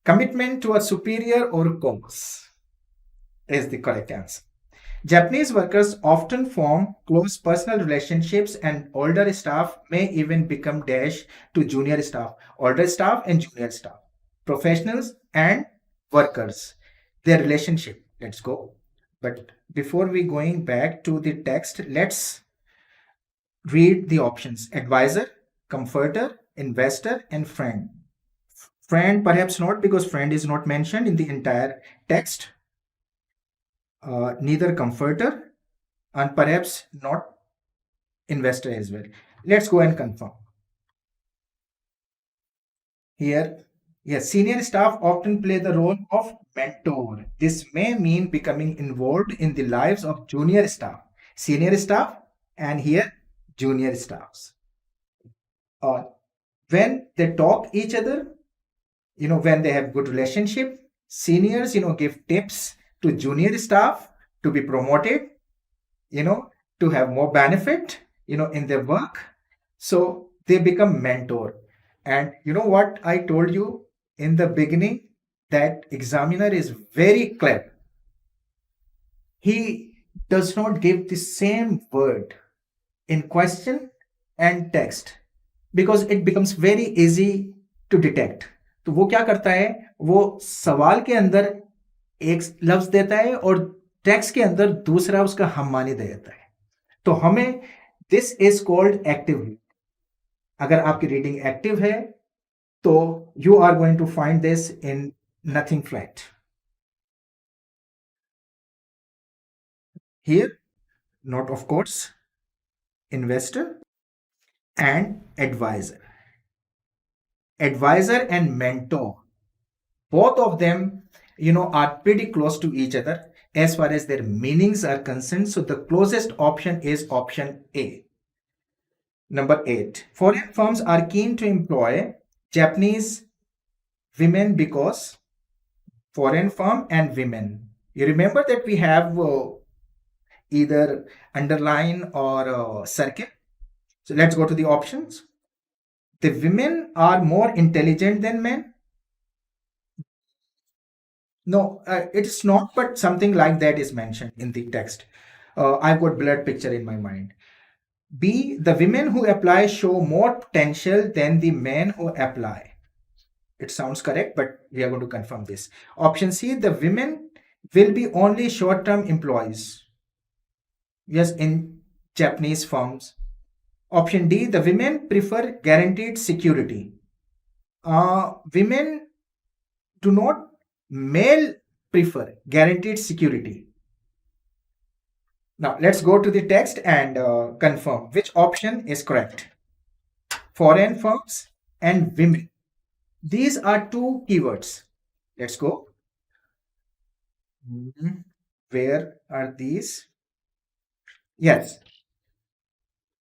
commitment to a superior or cause is the correct answer. Japanese workers often form close personal relationships, and older staff may even become dash to junior staff. Older staff and junior staff, professionals and workers, their relationship. Let's go. But before we going back to the text, let's read the options. Advisor, comforter, investor, and friend. Friend perhaps not, because friend is not mentioned in the entire text. Neither comforter, and perhaps not investor as well. Let's go and confirm. Here, yes, senior staff often play the role of mentor. This may mean becoming involved in the lives of junior staff, senior staff, and here junior staffs. When they talk each other, when they have good relationship, seniors, give tips to junior staff to be promoted, to have more benefit, in their work. So they become mentor. And you know what I told you in the beginning, that examiner is very clever. He does not give the same word in question and text, because it becomes very easy to detect. तो वो क्या करता है, वो सवाल के अंदर एक लफ्ज देता है और टेक्स्ट के अंदर दूसरा उसका हम मानी दे देता है. तो हमें this is called active reading. अगर आपकी रीडिंग एक्टिव है तो you are going to find this in nothing flat. Here note of course, investor and advisor. Advisor and mentor, both of them are pretty close to each other as far as their meanings are concerned. So the closest option is option A. Number 8. Foreign firms are keen to employ Japanese women because foreign firm and women. You remember that we have either underline or circle. So let's go to the options. The women are more intelligent than men. No, it's not, but something like that is mentioned in the text. I've got blurred picture in my mind. B, the women who apply show more potential than the men who apply. It sounds correct, but we are going to confirm this. Option C, the women will be only short-term employees. Yes, in Japanese firms. Option D, the women prefer guaranteed security. Women do not, male prefer guaranteed security. Now let's go to the text and confirm which option is correct. Foreign firms and women. These are two keywords. Let's go. Where are these? Yes.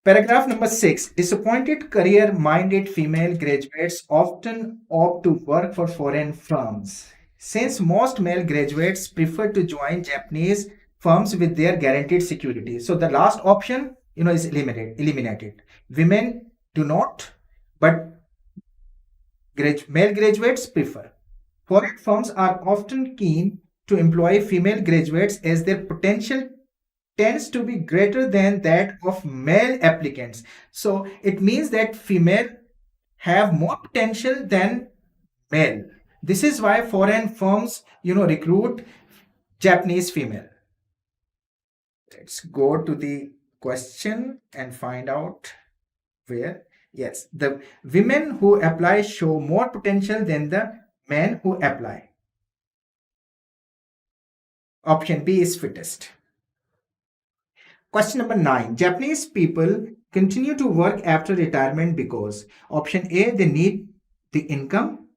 Paragraph number 6. Disappointed career-minded female graduates often opt to work for foreign firms. Since most male graduates prefer to join Japanese firms with their guaranteed security. So the last option, is eliminated. Women do not, but male graduates prefer. Foreign firms are often keen to employ female graduates as their potential tends to be greater than that of male applicants. So it means that female have more potential than male. This is why foreign firms, recruit Japanese female. Let's go to the question and find out where. Yes, the women who apply show more potential than the men who apply. Option B is fittest. Question number 9. Japanese people continue to work after retirement because option A, they need the income.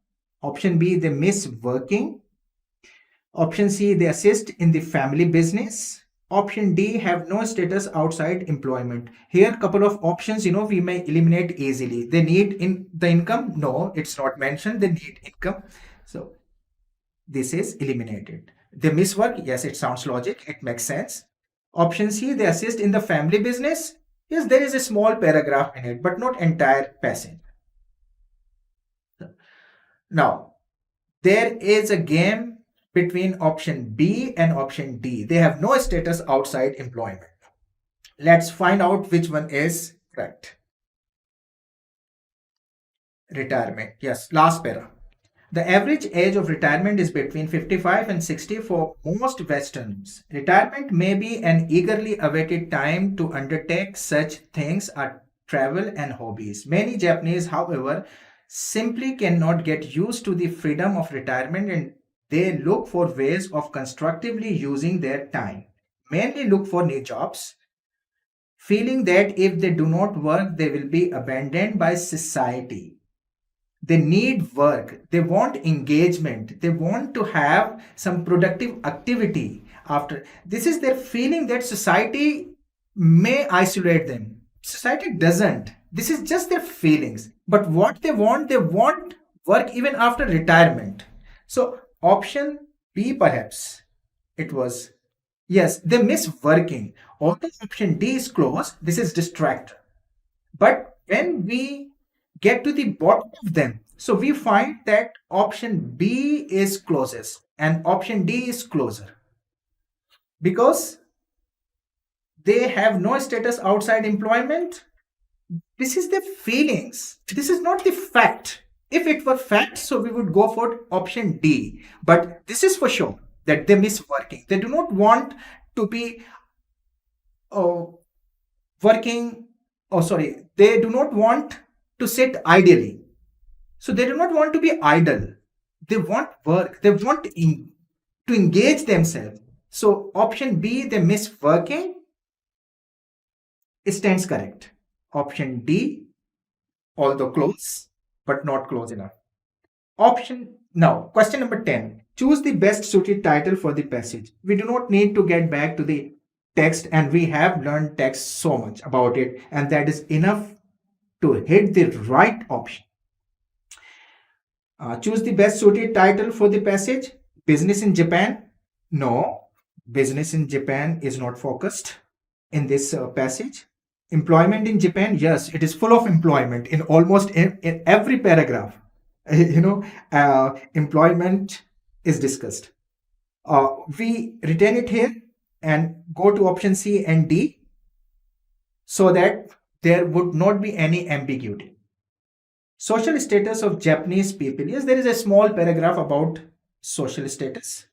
Option B, they miss working. Option C, they assist in the family business. Option D, have no status outside employment. Here, a couple of options, we may eliminate easily. They need the income. No, it's not mentioned. They need income. So this is eliminated. They miss work. Yes, it sounds logic. It makes sense. Option C, they assist in the family business. Yes, there is a small paragraph in it, but not entire passage. Now, there is a game between option B and option D. They have no status outside employment. Let's find out which one is correct. Retirement. Yes, last para. The average age of retirement is between 55 and 60 for most Westerns. Retirement may be an eagerly awaited time to undertake such things as travel and hobbies. Many Japanese, however, simply cannot get used to the freedom of retirement and they look for ways of constructively using their time. Mainly look for new jobs, feeling that if they do not work, they will be abandoned by society. They need work, they want engagement, they want to have some productive activity after. This is their feeling that society may isolate them. Society doesn't. This is just their feelings. But what they want work even after retirement. So option B, perhaps it was. Yes, they miss working. Although option D is close, this is distractor. But when we get to the bottom of them, so we find that option B is closest and option D is closer because they have no status outside employment. This is the feelings. This is not the fact. If it were fact, so we would go for option D. But this is for sure that they miss working. They do not want to be working. Oh, sorry. They do not want to sit idly. So they do not want to be idle. They want work. They want to engage themselves. So option B, they miss working, stands correct. Option D, although close, but not close enough. Now, question number 10. Choose the best suited title for the passage. We do not need to get back to the text and we have learned text so much about it and that is enough to hit the right option. Choose the best suited title for the passage. Business in Japan? No, business in Japan is not focused in this passage. Employment in Japan? Yes, it is full of employment in almost in every paragraph. Employment is discussed. We retain it here and go to option C and D so that there would not be any ambiguity. Social status of Japanese people. Yes, there is a small paragraph about social status.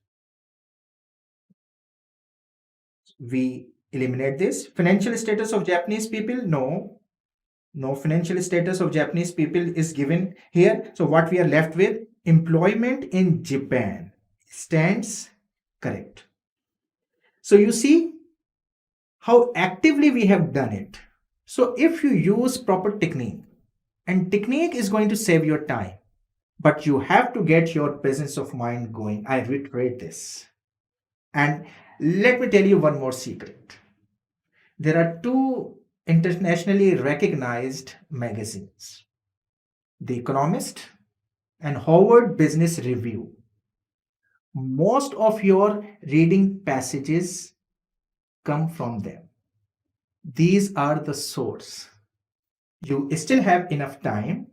we eliminate this. Financial status of Japanese people, no financial status of Japanese people is given here. So what we are left with, employment in Japan stands correct. So you see how actively we have done it. So if you use proper technique, and technique is going to save your time, but you have to get your presence of mind going. I reiterate this. And let me tell you one more secret. There are two internationally recognized magazines, The Economist and Harvard Business Review. Most of your reading passages come from them. These are the source. You still have enough time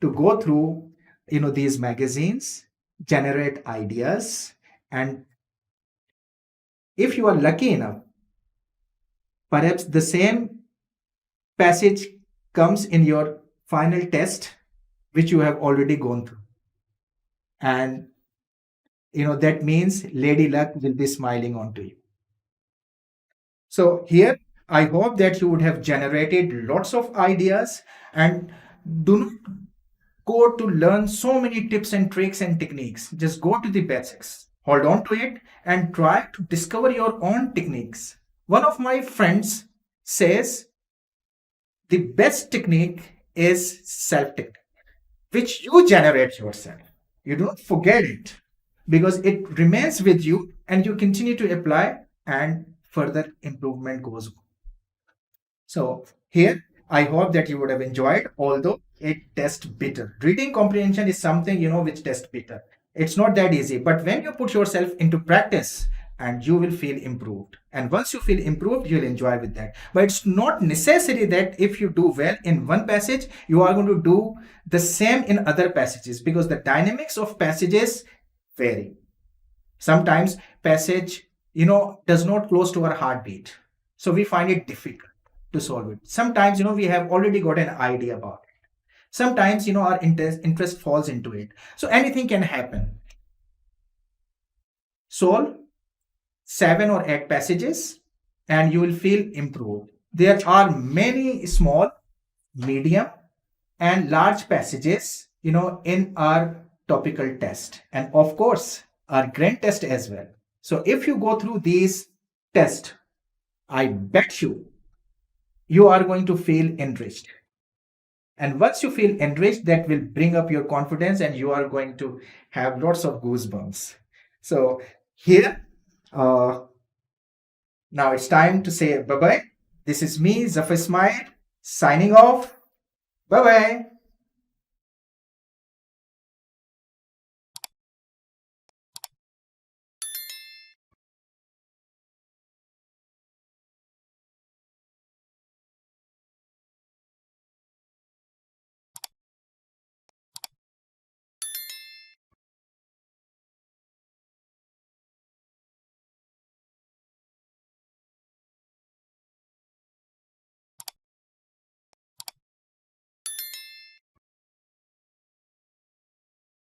to go through these magazines, generate ideas, and if you are lucky enough, perhaps the same passage comes in your final test, which you have already gone through. And that means Lady Luck will be smiling onto you. So here, I hope that you would have generated lots of ideas, and do not go to learn so many tips and tricks and techniques. Just go to the basics, hold on to it, and try to discover your own techniques. One of my friends says the best technique is self-technique, which you generate yourself. You don't forget it, because it remains with you and you continue to apply, and further improvement goes on. So here, I hope that you would have enjoyed, although it tests bitter. Reading comprehension is something, which tests bitter. It's not that easy, but when you put yourself into practice, and you will feel improved. And once you feel improved, you'll enjoy with that. But it's not necessary that if you do well in one passage, you are going to do the same in other passages, because the dynamics of passages vary. Sometimes passage, does not close to our heartbeat. So we find it difficult to solve it. Sometimes, we have already got an idea about it. Sometimes, our interest falls into it. So anything can happen. Solve 7 or 8 passages and you will feel improved. There are many small, medium, and large passages, in our topical test. And of course, our grand test as well. So if you go through these tests, I bet you are going to feel enriched. And once you feel enriched, that will bring up your confidence and you are going to have lots of goosebumps. So here, now it's time to say bye-bye. This is me, Zafar Sahab, signing off. Bye-bye.